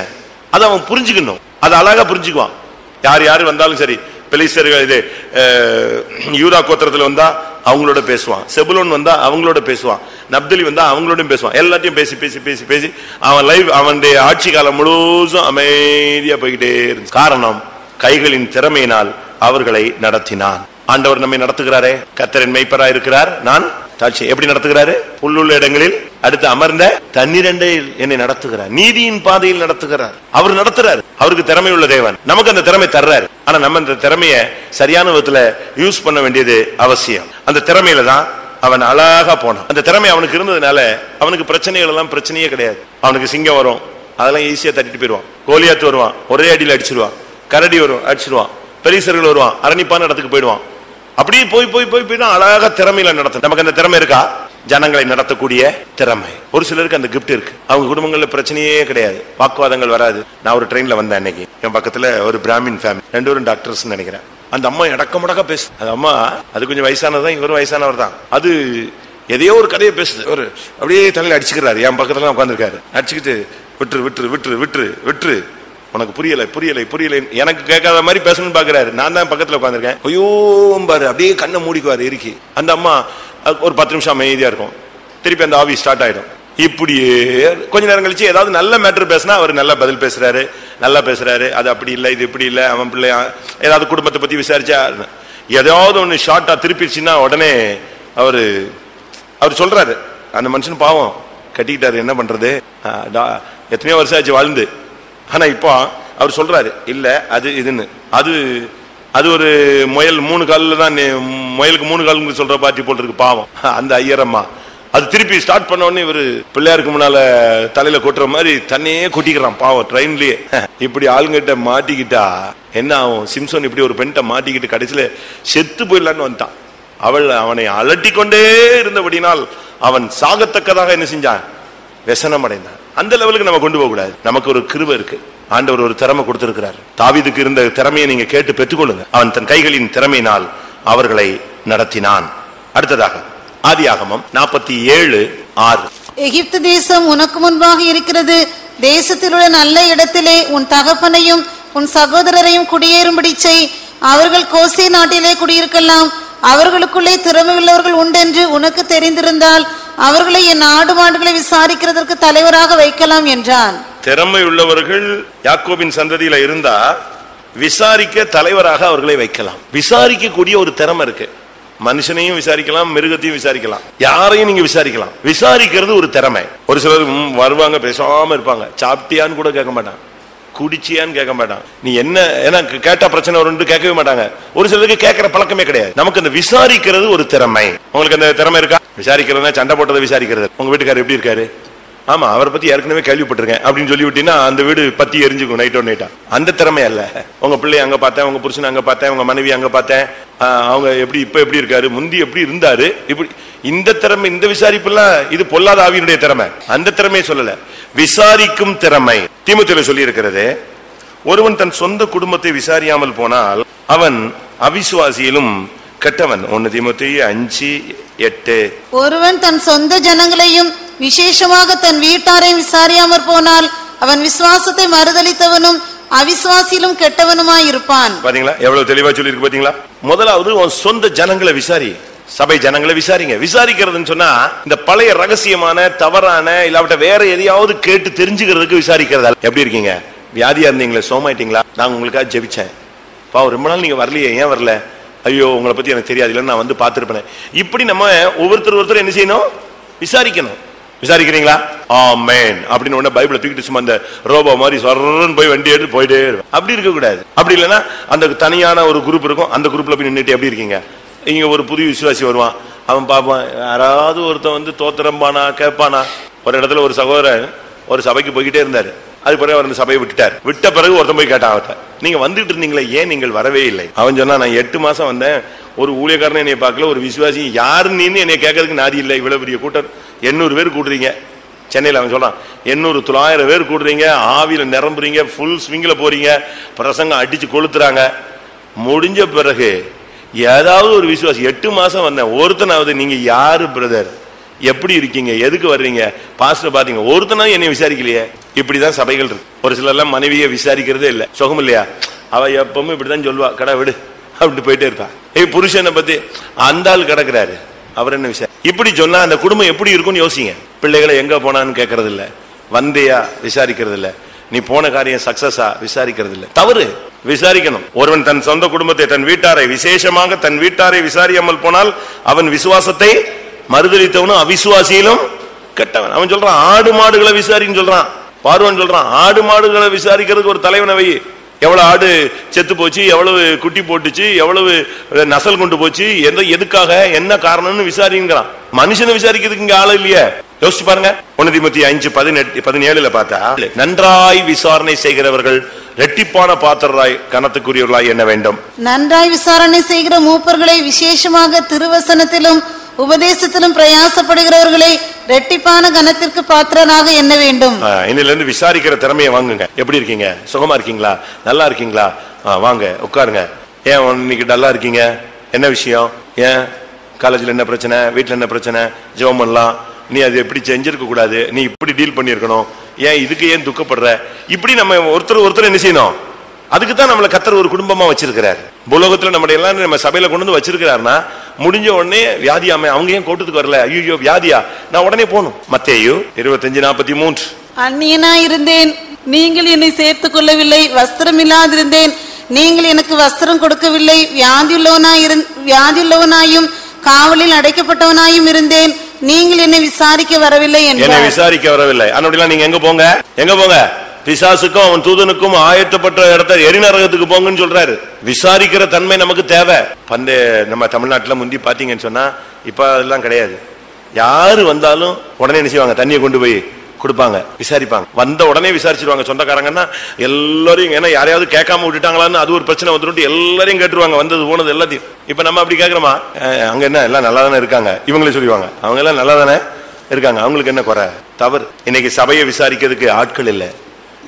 அதை அவன் புரிஞ்சுக்கணும். அதை அழகா புரிஞ்சுக்குவான். யார் வந்தாலும் சரி, பெலிஸ்தர்கள் இது யூதா கோத்திரத்தில் வந்தா அவங்களோட பேசுவான், செபுலோன் வந்தா அவங்களோட பேசுவான், நப்தலி வந்தா அவங்களோட பேசுவான். எல்லாத்தையும் பேசி பேசி பேசி பேசி அவன் லைஃப், அவனுடைய ஆட்சி காலம் முழுசும் அமைதியா போய்கிட்டே இருந்துச்சு. காரணம், கைகளின் திறமையினால் அவர்களை நடத்தினான். ஆண்டவர் நம்மை நடத்துகிறாரே, கர்த்தரின் மேய்ப்பராய் இருக்கிறார், நான் தாட்சி. எப்படி நடத்துகிறாரு? புல்லுள்ள இடங்களில் அடுத்து அமர்ந்த தண்ணீரண்டையில் என்னை நடத்துகிறார், நீதியின் பாதையில் நடத்துகிறார். அவர் நடத்துறாரு. அவருக்கு திறமை உள்ள தேவன், நமக்கு அந்த திறமை தர்றாரு. ஆனா நம்ம அந்த திறமைய சரியான விதத்துல யூஸ் பண்ண வேண்டியது அவசியம். அந்த திறமையில தான் அவன் அழகா போனான். அந்த திறமை அவனுக்கு இருந்ததுனால அவனுக்கு பிரச்சனைகள் எல்லாம் பிரச்சனையே கிடையாது. அவனுக்கு சிங்கம் வரும், அதெல்லாம் ஈஸியா தட்டிட்டு போயிடுவான். கோலியாத்து வருவான், ஒரே அடியில் அடிச்சிருவான். கரடி வரும், அடிச்சிருவான். பெரிசர்கள் வருவான், அரணிப்பான இடத்துக்கு போயிடுவான். அப்படியே போய் போய் போய் போய் அழகா திறமையில நடத்த. நமக்கு அந்த திறமை இருக்கா? ஜனங்களை நடத்தக்கூடிய திறமை. ஒரு சிலருக்கு அந்த கிஃப்ட் இருக்கு. அவங்க குடும்பங்கள்ல பிரச்சனையே கிடையாது, வாக்குவாதங்கள் வராது. நான் ஒரு ட்ரெயின்ல வந்தேன் அன்னைக்கு, என் பக்கத்துல ஒரு பிராமின் ஃபேமிலி, 2 பேரும் டாக்டர்ஸ் நினைக்கிறேன். அந்த அம்மா இடக்கமுடக்கா பேசு. அந்த அம்மா அது கொஞ்சம் வயசானதான், இவரும் வயசானவர் தான். அது எதையோ ஒரு கதையை பேசுது. ஒரு அப்படியே தலையில அடிச்சுக்கிறாரு. என் பக்கத்துல உட்காந்துருக்காரு, அடிச்சுக்கிட்டு விட்டுரு விட்டுரு விட்டுரு விட்டுரு விட்டுரு, உனக்கு புரியலை புரியலை புரியலை, எனக்கு கேட்காத மாதிரி பேசணும்னு பாக்குறாரு. நான் தான் பக்கத்துல உட்காந்துருக்கேன். ஐயோ பாரு, அப்படியே கண்ணை மூடிக்குவாரு இறுக்கி. அந்த அம்மா ஒரு 10 நிமிஷம் அமைதியா இருக்கும், திருப்பி அந்த ஆவி ஸ்டார்ட் ஆயிடும். இப்படியே கொஞ்ச நேரம் கழிச்சு ஏதாவது நல்ல மேட்டர் பேசினா அவர் நல்லா பதில் பேசுறாரு, நல்லா பேசுறாரு. அது அப்படி இல்லை, இது இப்படி இல்லை, அவன் பிள்ளை ஏதாவது குடும்பத்தை பத்தி விசாரிச்சா ஏதாவது ஒண்ணு ஷார்ட்டா திருப்பிடுச்சுன்னா உடனே அவர் சொல்றாரு, அந்த மனுஷன் பாவம் கட்டிக்கிட்டாரு, என்ன பண்றது, எத்தனையோ வருஷம் ஆச்சு வாழ்ந்து. ஆனா இப்போ அவர் சொல்றாரு, இல்ல அது இதுன்னு, அது ஒரு முயல் 3 காலில் தான், முயலுக்கு 3 கால் சொல்ற பார்ட்டி போட்டுருக்கு பாவம் அந்த ஐயரம்மா. அது திருப்பி ஸ்டார்ட் பண்ண உடனே இவரு பிள்ளையாருக்கு முன்னால தலையில கொட்டுற மாதிரி தன்னையே கொட்டிக்கிறான் பாவம் ட்ரெயின்லயே. இப்படி ஆளுங்கிட்ட மாட்டிக்கிட்டா என்ன ஆகும்? சிம்சன் இப்படி ஒரு பெண்கிட்ட மாட்டிக்கிட்டு கடைசியில செத்து போயிடலான்னு வந்துட்டான். அவனை அலட்டி கொண்டே இருந்தபடினால் அவன் சாகத்தக்கதாக என்ன செஞ்சான்? व्यसனம் அடைந்தான். அந்த லெவலுக்கு நம்ம கொண்டு போக கூடாது. நமக்கு ஒரு கிருபை இருக்கு, ஆண்டவர் ஒரு திறமை கொடுத்திருக்கிறார். தாவீதுக்கு இருந்த திறமையை நீங்க கேட்டு பெற்றுக்கொள்ளுங்க. அவன் தன் கைகளின் திறமையினால் அவர்களை நடத்தினான். அடுத்ததாக ஆதியாகமம் 47:6. எகிப்து தேசம் உனக்கு முன்பாக இருக்கிறது. தேசத்தில் உள்ள நல்ல இடத்திலே உன் தகப்பனையும் உன் சகோதரரையும் குடியேறும்படி செய். அவர்கள் கோசே நாட்டிலே குடியிருக்கலாம். அவர்களுக்குள்ளே திறமை உள்ளவர்கள் உண்டென்று உனக்கு தெரிந்திருந்தால் அவர்களை என் ஆடு மாடுகளை விசாரிக்கிறதற்கு தலைவராக வைக்கலாம் என்றான். திறமை உள்ளவர்கள் யாக்கோபின் சந்ததியில இருந்தா விசாரிக்க தலைவராக அவர்களை வைக்கலாம். விசாரிக்க கூடிய ஒரு திறமை இருக்கு. மனுஷனையும் விசாரிக்கலாம், மிருகத்தையும் விசாரிக்கலாம், யாரையும் நீங்க விசாரிக்கலாம். விசாரிக்கிறது ஒரு திறமை. ஒரு சிலர் வருவாங்க, பேசாம இருப்பாங்க, சாப்பிட்டியான்னு கூட கேட்க மாட்டான், குடிச்சியான்னு கேட்க மாட்டான், நீ என்ன எனக்கு கேட்டா பிரச்சனை வரும் கேட்கவே மாட்டாங்க. ஒரு சிலருக்கு கேட்கிற பழக்கமே கிடையாது. நமக்கு அந்த விசாரிக்கிறது ஒரு திறமை. உங்களுக்கு அந்த திறமை இருக்கா? விசாரிக்கிறதுனா சண்டை போட்டதை விசாரிக்கிறது. உங்க வீட்டுக்காரர் எப்படி இருக்காரு, ஆமா அவரை பத்தி ஏற்கனவே கேள்விப்பட்டிருக்கேன் அப்படின்னு சொல்லி விட்டீங்கன்னா அந்த வீடு பத்தி எரிஞ்சுக்கும் நைட்டா. அந்த திறமை அல்ல. உங்க பிள்ளை அங்க பார்த்தேன், உங்க புருஷன் அங்க பார்த்தேன், உங்க மனைவி அங்க பார்த்தேன், அவங்க இப்ப எப்படி இருக்காரு, முந்தி எப்படி இருந்தாரு, இப்படி இந்த திறமை, இந்த விசாரிப்பு எல்லாம் இது பொல்லாத ஆவியினுடைய திறமை. அந்த திறமையை சொல்லல, விசாரிக்கும் திறமை. தீமோத்தேயுல சொல்லி இருக்கிறது, ஒருவன் தன் சொந்த குடும்பத்தை விசாரியாமல் போனால் அவன் அவிசுவாசியிலும் கெட்டவன். 1 தீமோத்தேயு 5:8. ஒருவன் தன் சொந்த ஜனங்களையும் விசேஷமாக தன் வீட்டாரையும் விசாரியாமற் போனால் அவன் விசுவாசத்தை மறுதலித்தவனும் அவிசுவாசியிலும் கெட்டவனுமாய் இருப்பான். பாத்தீங்களா எவ்வளவு தெளிவா சொல்லி இருக்கு பாத்தீங்களா? முதலாவது உன் சொந்த ஜனங்களை விசாரி, சபை ஜனங்களை விசாரிங்க. விசாரிக்கிறதுன்னு சொன்னா இந்த பழைய ரகசியமான தவறான இல்லாவிட்ட வேற எதையாவது கேட்டு தெரிஞ்சுக்கிறதுக்கு விசாரிக்கிறதா. எப்படி இருக்கீங்க, வியாதியா இருந்தீங்களா, சோமாயிட்டீங்களா, நான் உங்களுக்காக ஜெபிச்சேன், ரொம்ப நாள் நீங்க வரலையே, ஏன் வரல, ஐயோ உங்களை பத்தி எனக்கு தெரியாது, இல்லைன்னு நான் வந்து பார்த்திருப்பேன். இப்படி நம்ம ஒவ்வொருத்தர் என்ன செய்யணும், விசாரிக்கணும். விசாரிக்கிறீங்களா? ஆமென் அப்படின்னு உடனே பைபிளை தூக்கிட்டு சும்மா அந்த ரோபோ மாதிரி சொரன்னு போய் வண்டி எடுத்து போயிட்டே இருக்கும். அப்படி இருக்க கூடாது. அப்படி இல்லைன்னா அந்த தனியான ஒரு குரூப் இருக்கும், அந்த குரூப்ல போய் நின்றுட்டு எப்படி இருக்கீங்க, இங்க ஒரு புது விசுவாசி வருவான், அவன் பார்ப்பான், யாராவது ஒருத்தன் வந்து தோத்திரம்பானா கேட்பானா. ஒரு இடத்துல ஒரு சகோதரர் ஒரு சபைக்கு போய்கிட்டே இருந்தாரு. அது பிறகு அவர் அந்த சபையை விட்டுட்டார். விட்ட பிறகு ஒருத்தன் போய் கேட்டான் அவர்கிட்ட, நீங்க வந்துட்டு இருந்தீங்களே, ஏன் நீங்கள் வரவே இல்லை? அவன் சொன்னா, நான் 8 மாசம் வந்தேன், ஒரு ஊழியக்காரனை என்னை பார்க்கல, ஒரு விசுவாசி யாரு நீன்னு என்னை கேட்கறதுக்கு நாதி இல்லை. இவ்வளவு பெரிய கூட்டம், 800 பேர் கூடுறீங்க சென்னையில். அவன் சொல்றான், 800-900 பேர் கூடுறீங்க, ஆவியில நிரம்புறீங்க, ஃபுல் ஸ்விங்கில் போறீங்க, பிரசங்கம் அடிச்சு கொளுத்துறாங்க. முடிஞ்ச பிறகு ஏதாவது ஒரு விசுவாசி 8 மாசம் வந்தேன், ஒருத்தனாவது நீங்க யாரு பிரதர், எப்படி இருக்கீங்க, எதுக்கு வர்றீங்க, பாஸ்டர் பாத்தீங்க, ஒருத்தனாவது என்னை விசாரிக்கலையே. இப்படிதான் சபைகள் இருக்கு. ஒரு சிலர் எல்லாம் மனைவியை விசாரிக்கிறதே இல்லை, சுகம் இல்லையா, அவ எப்பவுமே இப்படிதான் சொல்லுவா, கடை விடு அப்படின்னு போயிட்டே இருப்பா. புருஷனை பத்தி அந்த ஆள் கிடக்குறாரு, அவர் என்ன விசாரி, இப்படி சொன்னா அந்த குடும்பம் எப்படி இருக்கும்னு யோசிங்க. பிள்ளைகளை எங்க போனான்னு கேட்கறது இல்ல, வந்தையா விசாரிக்கிறது இல்ல, நீ போன காரியம் சக்சஸா விசாரிக்கிறது இல்ல. தவறு. விசாரிக்கணும். ஒருவன் தன் சொந்த குடும்பத்தை, தன் வீட்டாரை, விசேஷமாக தன் வீட்டாரை விசாரியாமல் போனால் அவன் விசுவாசத்தை மறுதலித்தவனும் அவிசுவாசியிலும் கெட்டவன். அவன் சொல்றான், ஆடு மாடுகளை விசாரின்னு சொல்றான். பார்வன் சொல்றான், ஆடு மாடுகளை விசாரிக்கிறதுக்கு ஒரு தலைவனை வை. எவ்வளவு ஆடு செத்து போச்சு, எவ்வளவு குட்டி போட்டுச்சு, எவ்வளவு நசல் கொண்டு போச்சு, எதுக்காக, என்ன காரணம்னு விசாரிங்கிறான். மனுஷனை விசாரிக்கிறதுக்கு இங்க ஆளு இல்லையே. யோசிச்சு பாருங்க. 1 தீமோத்தேயு 5:17 பார்த்தா, நன்றாய் விசாரணை செய்கிறவர்கள் ரெட்டிப்பான பாத்திரராய் கனத்துக்குரியவர்களாய் என்ன வேண்டும். நன்றாய் விசாரணை செய்கிற மூப்பர்களை, விசேஷமாக திருவசனத்திலும் உபதேசத்திலும் பிரயாசப்படுகிறவர்களை ரெட்டிப்பான கனத்திற்கு பாத்திரனாக என்ன வேண்டும். இன்னில இருந்து விசாரிக்கிற திறமையை வாங்குங்க. எப்படி இருக்கீங்க, சுகமா இருக்கீங்களா, நல்லா இருக்கீங்களா, வாங்க உட்காருங்க. ஏன் இன்னைக்கு டல்லா இருக்கீங்க, என்ன விஷயம், ஏன் காலேஜ்ல என்ன பிரச்சனை, வீட்டுல என்ன பிரச்சனை, ஜெபம் பண்ணலாம், நீ அது எப்படி செஞ்சிருக்க கூடாது, நீ இப்படி டீல் பண்ணிருக்கணும், ஏன் இதுக்கு ஏன் துக்கப்படுற. இப்படி நம்ம ஒருத்தர் என்ன செய்யணும். அதுக்கு தான் நம்மளை கர்த்தர் ஒரு குடும்பமா வச்சிருக்கிறார். உலகத்துல நம்ம எல்லாம் நம்ம சபையில கொண்டு வந்து வச்சிருக்கிறாருன்னா, முடிஞ்ச உடனே வியாதியாம அவங்க ஏன் கூட்டத்துக்கு வரல, ஐயோ வியாதியா, நான் உடனே போகணும். மத்தேயு 25:43. அந்நியனாய் இருந்தேன், நீங்கள் என்னை சேர்த்துக் கொள்ளவில்லை, வஸ்திரம் இல்லாதிருந்தேன், நீங்கள் எனக்கு வஸ்திரம் கொடுக்கவில்லை, வியாதியுள்ளவனாயும் காவலில் அடைக்கப்பட்டவனாயும் இருந்தேன், நீங்கள் என்னை விசாரிக்க வரவில்லை. என்னை விசாரிக்க வரவில்லை. அதனால நீங்க எங்க போங்க, பிசாசுக்கும் அவன் தூதனுக்கும் ஆயத்தப்பட்ட இடத்த எரிநரகத்துக்கு போங்கன்னு சொல்றாரு. விசாரிக்கிற தன்மை நமக்கு தேவை. நம்ம தமிழ்நாட்டுல முந்தி பாத்தீங்கன்னு சொன்னா, இப்ப அதெல்லாம் கிடையாது. யாரு வந்தாலும் உடனே என்ன செய்வாங்க, தண்ணியை கொண்டு போய் கொடுப்பாங்க, விசாரிப்பாங்க. வந்த உடனே விசாரிச்சிருவாங்க. சொந்தக்காரங்கன்னா எல்லாரையும், ஏன்னா யாரையாவது கேட்காம விட்டுட்டாங்களான்னு அது ஒரு பிரச்சனை வந்துட்டு எல்லாரையும் கேட்டுருவாங்க, வந்தது போனது எல்லாத்தையும். இப்ப நம்ம அப்படி கேட்கிறோமா, அங்க என்ன எல்லாம் நல்லா தானே இருக்காங்க, இவங்களே சொல்லுவாங்க, அவங்க எல்லாம் நல்லா தானே இருக்காங்க, அவங்களுக்கு என்ன குறை. தவறு. இன்னைக்கு சபையை விசாரிக்கிறதுக்கு ஆட்கள் இல்லை,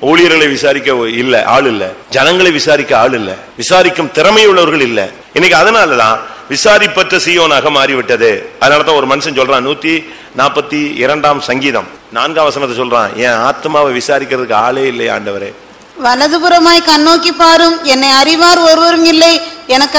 ஊழியர்களை விசாரிக்க இல்ல ஆள் இல்ல, ஜனங்களை விசாரிக்க ஆள் இல்ல, விசாரிக்கும் திறமை உள்ளவர்கள் இல்ல. இன்னைக்கு அதனாலதான் விசாரிப்பற்ற சீயோனாக மாறிவிட்டது. அதனாலதான் ஒரு மனுஷன் சொல்றான், 142 சங்கீதம் 4 வசனத்தை சொல்றான், என் ஆத்மாவை விசாரிக்கிறதுக்கு ஆளே இல்லை ஆண்டவரே. வலதுபுறமாய் கண்ணோக்கி பாரும், என்னை அறிவார் ஒருவரும் இல்லை, எனக்கு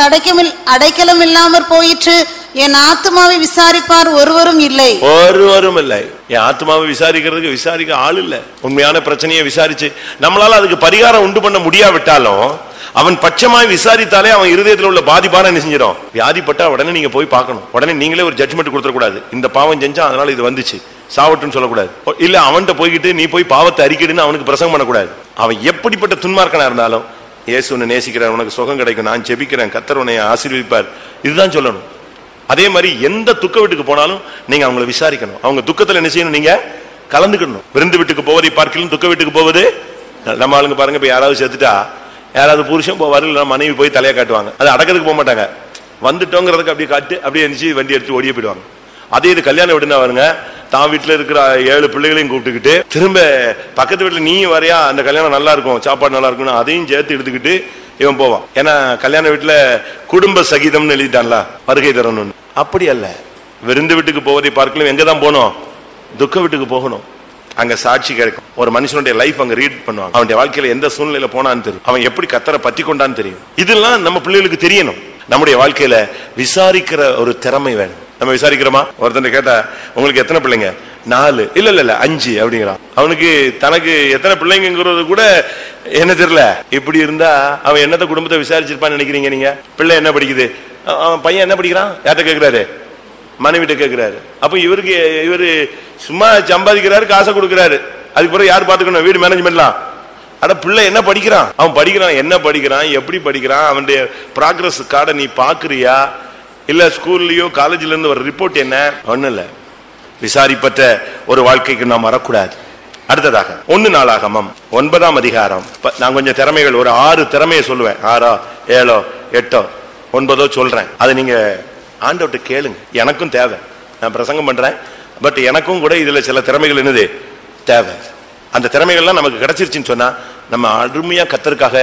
அடைக்கலம் இல்லாமற் போயிற்று, என் ஆத்மாவை விசாரிப்பார் ஒருவரும் இல்லை. ஒருவரும் இல்லை. என் ஆத்மாவை விசாரிக்க ஆள் இல்ல. உண்மையான பிரச்சனையை விசாரிச்சு நம்மளால அதுக்கு பரிகாரம் உண்டு பண்ண முடியாவிட்டாலும், அவன் பட்சமாய் விசாரித்தாலே அவன் இருதயத்தில் உள்ள பாதிப்பான என்ன செஞ்சிடும். வியாதிப்பட்டா உடனே நீங்க போய் பார்க்கணும். உடனே நீங்களே ஒரு ஜட்ஜ்மெண்ட் கொடுத்துடக்கூடாது, இந்த பாவம் செஞ்சா அதனால இது வந்துச்சு சாவட்டுன்னு சொல்லக்கூடாது. இல்ல அவன்கிட்ட போய்கிட்டு நீ போய் பாவத்தை அறிக்கிடுன்னு அவனுக்கு பிரசங்கம் பண்ணக்கூடாது. அவன் எப்படிப்பட்ட துன்மார்க்கனா இருந்தாலும், இயேசு உன்னை நேசிக்கிறார், உனக்கு சுகம் கிடைக்கும், நான் ஜெபிக்கிறேன், கர்த்தர் உன்னை ஆசீர்வதிப்பார், இதுதான் சொல்லணும். அதே மாதிரி எந்த துக்க வீட்டுக்கு போனாலும் நீங்க அவங்களை விசாரிக்கணும். அவங்க துக்கத்துல என்ன செய்யணும், நீங்க கலந்துக்கணும். விருந்து வீட்டுக்கு போவதை பார்க்கலும் துக்க வீட்டுக்கு போவது. நம்ம ஆளுங்க பாருங்க, இப்ப யாராவது செத்துட்டா யாராவது புருஷன் போவாரு, இல்ல மனைவி போய் தலையா காட்டுவாங்க. அது அடக்கிறதுக்கு போக மாட்டாங்க, வந்துட்டோங்கிறதுக்கு அப்படியே காட்டு அப்படியே எந்திரிச்சு வண்டி எடுத்து ஓடியே போயிடுவாங்க. அதே இது கல்யாணம் வீடுனா வருங்க, தான் வீட்டுல இருக்கிற 7 பிள்ளைகளையும் கூப்பிட்டுக்கிட்டு திரும்ப பக்கத்து வீட்டுல நீ வரையா, அந்த கல்யாணம் நல்லா இருக்கும், சாப்பாடு நல்லா இருக்கும், அதையும் சேர்த்து எடுத்துக்கிட்டு இவன் போவான். ஏன்னா கல்யாண வீட்டுல குடும்ப சகிதம்னு எழுதிட்டான்ல, வருகை தரணும்னு. அப்படி அல்ல, விருந்து வீட்டுக்கு போவதை பார்க்கலும் எங்கதான் போகணும்? துக்க வீட்டுக்கு போகணும். அங்க சாட்சி கிடைக்கும். ஒரு மனுஷனுடைய லைஃப் அங்க ரீட் பண்ணுவாங்க. அவனுடைய வாழ்க்கையில எந்த சூழ்நிலையில போனான்னு தெரியும், அவன் எப்படி கத்தரை பத்தி கொண்டான்னு தெரியும். இதெல்லாம் நம்ம பிள்ளைகளுக்கு தெரியணும். நம்முடைய வாழ்க்கையில விசாரிக்கிற ஒரு திறமை வேணும். நம்ம விசாரிக்கிறோமா? ஒருத்தன் கேட்டா உங்களுக்கு எத்தனை பிள்ளைங்க? 4. இல்ல 5 அப்படிங்கிறான். அவனுக்கு தனக்கு எத்தனை பிள்ளைங்கிறது கூட என்ன தெரியல. இப்படி இருந்தா அவன் என்னத்த குடும்பத்தை விசாரிச்சிருப்பான்னு நினைக்கிறீங்க நீங்க? பிள்ளை என்ன படிக்குது? அவன் பையன் என்ன படிக்கிறான்? யார்கிட்ட கேட்கிறாரு? மனைவிட்ட கேட்கிறாரு. அப்ப இவரு சும்மா சம்பாதிக்கிறாரு, காசை கொடுக்கிறாரு. அதுக்கு பிறகு யார் பாத்துக்கணும்? வீடு மேனேஜ்மெண்ட்லாம். அட பிள்ளை என்ன படிக்கிறான்? அவன் படிக்கிறான், என்ன படிக்கிறான், எப்படி படிக்கிறான், அவனுடைய ப்ராக்ரஸ் கார்டை நீ பாக்குறியா? இல்ல ஸ்கூல்லயோ காலேஜ்ல இருந்து ஒரு ரிப்போர்ட் என்ன? ஒண்ணு இல்ல. விசாரிப்பற்ற ஒரு வாழ்க்கைக்கு நாம் வரக்கூடாது. அடுத்ததாக 1 நாளாகமம் 9ஆம் அதிகாரம். நான் கொஞ்சம் திறமைகள் ஒரு 6 திறமையை சொல்லுவேன். 6 7 8 9 சொல்றேன். அதை நீங்க ஆண்டவர்ட்ட கேளுங்க. எனக்கும் தேவை. நான் பிரசங்கம் பண்றேன், பட் எனக்கும் கூட இதுல சில திறமைகள் என்னது தேவை. அந்த திறமைகள்லாம் நமக்கு கிடைச்சிருச்சுன்னு சொன்னா நம்ம அருமையா கர்த்தருக்காக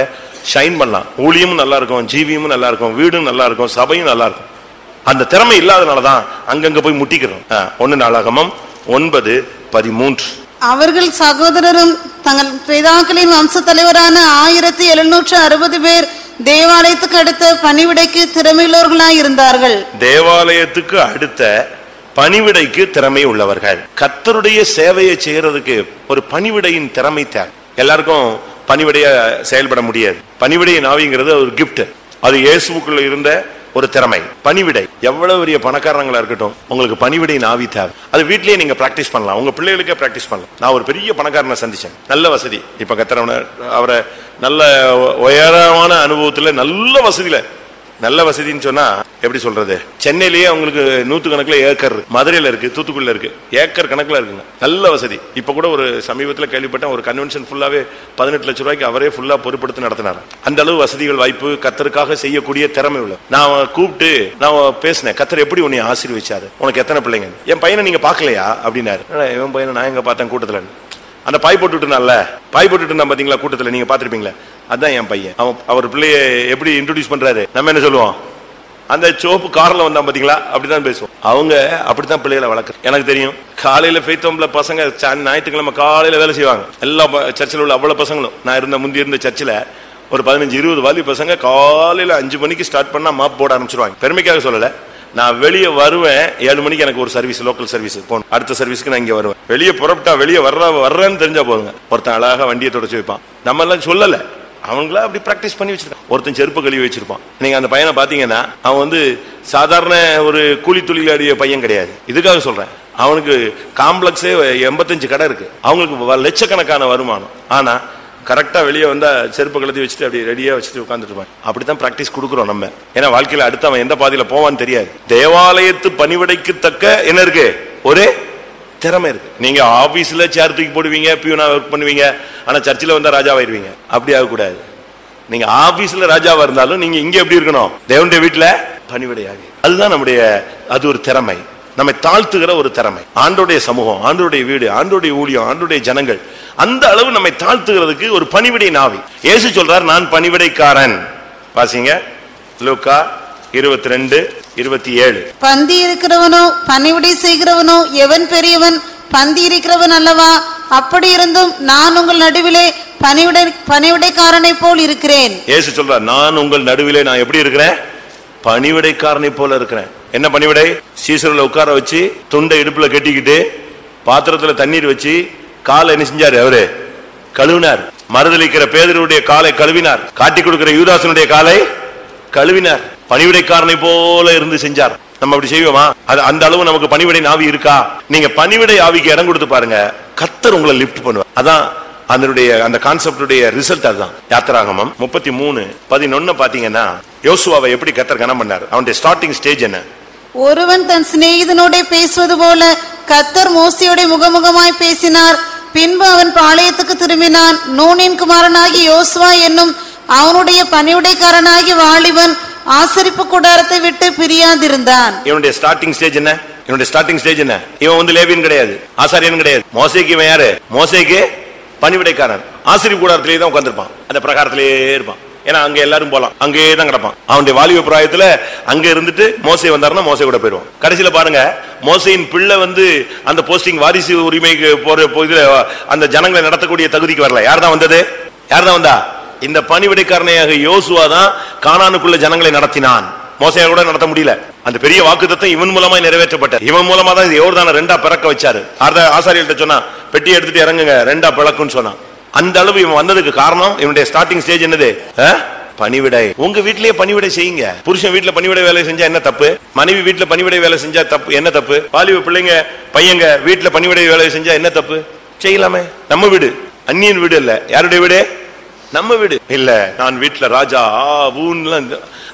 ஷைன் பண்ணலாம். ஊழியமும் நல்லா இருக்கும், ஜீவியமும் நல்லா இருக்கும், வீடும் நல்லா இருக்கும், சபையும் நல்லா இருக்கும். அந்த திறமை இல்லாதனாலதான் அங்கங்க போய் முட்டிக்கிறோம். 1 நாளாகமம் 9:13. அவர்கள் சகோதரரும் தங்கள் பிதாக்களின் வம்ச தலைவரான 1760 பேர் தேவாலயத்துக்கு அடுத்த பணிவிடைக்கு திறமையுள்ளவர்களாய் இருந்தார்கள். தேவாலயத்துக்கு அடுத்த பணிவிடைக்கு திறமை உள்ளவர்கள். கர்த்தருடைய சேவையை செய்யறதுக்கு ஒரு பணிவிடையின் திறமை தேவை. எல்லாருக்கும் பணிவிடைய செயல்பட முடியாது. பணிவிடைய நாவிங்கிறது ஒரு கிஃப்ட். அது இயேசுவுக்குள்ள இருந்த ஒரு திறமை. பணிவிடை. எவ்வளவு பெரிய பணக்காரங்களா இருக்கட்டும், உங்களுக்கு பணிவிடை நாவி தேவை. அது வீட்லயே நீங்க பிராக்டிஸ் பண்ணலாம், உங்க பிள்ளைகளுக்கே பிராக்டிஸ் பண்ணலாம். நான் ஒரு பெரிய பணக்காரனை சந்திச்சேன், நல்ல வசதி. இப்ப கத்திரவன அவரை நல்ல உயரமான அனுபவத்துல நல்ல வசதியில, நல்ல வசதின்னு சொன்னா எப்படி சொல்றது, சென்னையிலேயே அவங்களுக்கு 100 கணக்குல ஏக்கர் இருக்கு, மதுரையில இருக்கு, தூத்துக்குடியில இருக்கு, ஏக்கர் கணக்குல இருக்குங்க, நல்ல வசதி. இப்ப கூட ஒரு சமீபத்தில் கேள்விப்பட்டேன், ஒரு கன்வென்ஷன் ஃபுல்லாவே 18 லட்சம் ரூபாய்க்கு அவரே ஃபுல்லா பொறுப்படுத்தி நடத்தினார். அந்த அளவு வசதிகள் வாய்ப்பு, கத்தருக்காக செய்யக்கூடிய திறமை உள்ள. நான் கூப்பிட்டு நான் பேசினேன், கத்தர் எப்படி உன்னை ஆசீர்வதிச்சாரு, உனக்கு எத்தனை பிள்ளைங்க? என் பையனை நீங்க பாக்கலையா அப்படின்னாரு. என் பையனை நான் எங்க பார்த்தேன்? கூட்டத்துல அந்த பாய் போட்டுட்டு இருந்தா பாத்தீங்களா கூட்டத்துல, நீங்க பாத்திருப்பீங்களா? அதான் என் பையன். அவர் பிள்ளைய எப்படி இன்ட்ரோடியூஸ் பண்றாரு, நம்ம என்ன சொல்லுவோம்? அந்த சோப்பு கார்ல வந்தா பாத்தீங்களா, அப்படிதான் பேசுவோம். அவங்க அப்படித்தான் பிள்ளைகளை வளர்க்குற. எனக்கு தெரியும், காலையில ஃபெய்த்தோம்ல பசங்க ஞாயிற்றுக்கிழமை காலையில வேலை செய்வாங்க. எல்லா சர்ச்சில் உள்ள அவ்வளவு பசங்களும், நான் முந்தி இருந்த சர்ச்சில் ஒரு 15-20 வாலி பசங்க காலையில 5 மணிக்கு ஸ்டார்ட் பண்ணா மாப் போட ஆரம்பிச்சிருவாங்க. பெருமைக்காக சொல்லல, நான் வெளியே வருவேன் 7 மணிக்கு, எனக்கு ஒரு சர்வீஸ், லோக்கல் சர்வீஸ் போகணும், அடுத்த சர்வீஸ்க்கு நான் இங்க வருவேன். வெளியே புறப்பட்டா வெளியே வர்றேன்னு தெரிஞ்சா போதுங்க, ஒருத்தன் அழகாக வண்டியை தொடச்சு வைப்பான். நம்ம எல்லாம் சொல்லல, அவங்களா அப்படி பிராக்டிஸ் பண்ணி வச்சிருக்கான். ஒருத்தன் செருப்பு கழுவி வச்சிருப்பான். நீங்க அந்த பையனை பாத்தீங்கன்னா அவன் சாதாரண ஒரு கூலி தொழிலாளிய பையன் கிடையாது. இதுக்காக சொல்றேன், அவனுக்கு காம்ப்ளெக்ஸே 85 கடை இருக்கு, அவங்களுக்கு லட்சக்கணக்கான வருமானம். ஆனா கரெக்டா வெளியே வந்தா செருப்பு கழுத்தி வச்சுட்டு அப்படி ரெடியா வச்சுட்டு உட்காந்துட்டு இருப்பான். அப்படித்தான் பிராக்டிஸ் கொடுக்குறோம் நம்ம. ஏன்னா வாழ்க்கையில அடுத்து அவன் எந்த பாதையில போவான்னு தெரியாது. தேவாலயத்து பணிவிடைக்கு தக்க என்ன இருக்கு? ஒரே திறமை இருக்கு. நீங்க ஆபீஸ்ல சேர் தூக்கி போடுவீங்க, பியூனா ஒர்க் பண்ணுவீங்க, ஆனா சர்ச்சில் வந்தா ராஜாவாயிருவீங்க. அப்படி ஆகக்கூடாது. நீங்க ஆபீஸ்ல ராஜாவா இருந்தாலும் நீங்க இங்க எப்படி இருக்கணும்? தேவனுடைய வீட்டுல பணிவிடையாக. அதுதான் நம்முடைய, அது ஒரு திறமை, நம்மை தாழ்த்துகிற ஒரு திறமை. ஆண்டோடைய சமூகம், ஆண்டோடைய வீடு, ஆண்டோடைய ஊழியம், ஆண்டோடைய ஜனங்கள், அந்த அளவு நம்மை தாழ்த்துகிறதுக்கு ஒரு பணிவிடை நாவி. இயேசு சொல்றார், நான் பணிவிடைக்காரன். வாசிங்க லூக்கா 22:27. பந்தி இருக்கிறவனோ பணிவிடை செய்கிறவனோ எவன் பெரியவன்? பந்தி இருக்கிறவன் அல்லவா? அப்படி இருந்தும் நான் உங்கள் நடுவிலே பணிவிடைக்காரனை போல் இருக்கிறேன். இயேசு சொல்றார், நான் உங்கள் நடுவிலே நான் எப்படி இருக்கிறேன்? பணிவிடைக்காரனை போல இருக்கிறேன். என்ன பணிவிடை? சீசரில் உட்கார வச்சு துண்டை இடுப்புல கட்டிக்கிட்டு பாத்திரத்துல தண்ணீர் வச்சு காலை என்ன செஞ்சாரு? அவரு கழுவினார். மறுதலிக்கிற பேதுருவுடைய காலை கழுவினார். காட்டி கொடுக்கிற யூதாசனுடைய காலை கழுவினார். பணிவிடைக்காரனை போல இருந்து செஞ்சார். நம்ம அப்படி செய்வோமா? அந்த அளவு நமக்கு பணிவிடை நாவி இருக்கா? நீங்க பணிவிடை ஆவிக்கு இடம் கொடுத்து பாருங்க, கர்த்தர் உங்களை லிஃப்ட் பண்ணுவார். அதான் அந்த கான்செப்டுடைய ரிசல்ட். அதுதான் யாத்திராகமம் 33:11 பாத்தீங்கன்னா யோசுவாவை எப்படி கர்த்தர் கனம் பண்ணார். அவனுடைய ஸ்டார்டிங் ஸ்டேஜ் என்ன? ஒருவன் தன் சிநேகிதனோட பேசுவது போல கர்த்தர் மோசேயோட முகமுகமாய் பேசினார். பின்பு அவன் பாளையத்துக்கு திரும்பினான். நூனின் குமாரனாகி யோசுவா என்னும் அவனுடைய பணிவுடைக்காரனாகி வாலிபன் ஆசரிப்பு கூடாரத்தை விட்டு பிரியாதிருந்தான். இவனுடைய ஸ்டார்டிங் ஸ்டேஜ் என்ன? இவன் வந்து லேவியன் கிடையாது, ஆசாரியன் கிடையாது. மோசேக்கு இவன் யாரு? மோசேக்கு பணிவிடைக்காரன். ஆசிரியர் கூடாரத்திலேயே தான் உட்கார்ந்திருப்பான், அந்த பிரகாரத்திலேயே இருப்பான். ஏன்னா அங்க எல்லாரும் போலாம், அங்கேயே தான் கிடப்பான். அவனுடைய வாலிப பிராயத்துல அங்க இருந்துட்டு மோசே வந்தாருன்னா மோசே கூட போயிடுவான். கடைசியில பாருங்க, மோசையின் பிள்ளை வந்து அந்த போஸ்டிங் வாரிசு உரிமைக்கு போற அந்த ஜனங்களை நடத்தக்கூடிய தகுதிக்கு வரல. யார் தான் வந்தது? வந்தா? இந்த பணிவிடைக்காரனையாக யோசுவா தான் கானானுக்குள்ள ஜனங்களை நடத்தினான். மோசையா கூட நடத்த முடியல. அந்த பெரிய வாக்குத்தத்தம் இவன் மூலமா நிறைவேற்றப்பட்ட. இவன் மூலமா தான் யோர்தானை ரெண்டா பிறக்க வச்சாரு. ஆசாரியர்கிட்ட சொன்னா பெட்டி எடுத்துட்டு இறங்குங்க, ரெண்டா பிளக்குன்னு சொன்னான். அந்த அளவு இவன் வந்ததுக்கு காரணம் இவனுடைய ஸ்டார்டிங் ஸ்டேஜ் என்னது? பணிவிடை. உங்க வீட்லயே பணிவிடை செய்யுங்க. புருஷன் வீட்டுல பணிவிடை வேலை செஞ்சா என்ன தப்பு? மனைவி வீட்டுல பணிவிடை வேலை செஞ்சா தப்பு என்ன தப்பு? வாலிப பிள்ளைங்க பையங்க வீட்டுல பணிவிடை வேலை செஞ்சா என்ன தப்பு? செய்யலாமே. நம்ம வீடு அந்நியன் வீடு இல்ல. யாருடைய வீடு? நம்ம வீடு இல்ல. நான் வீட்டுல ராஜா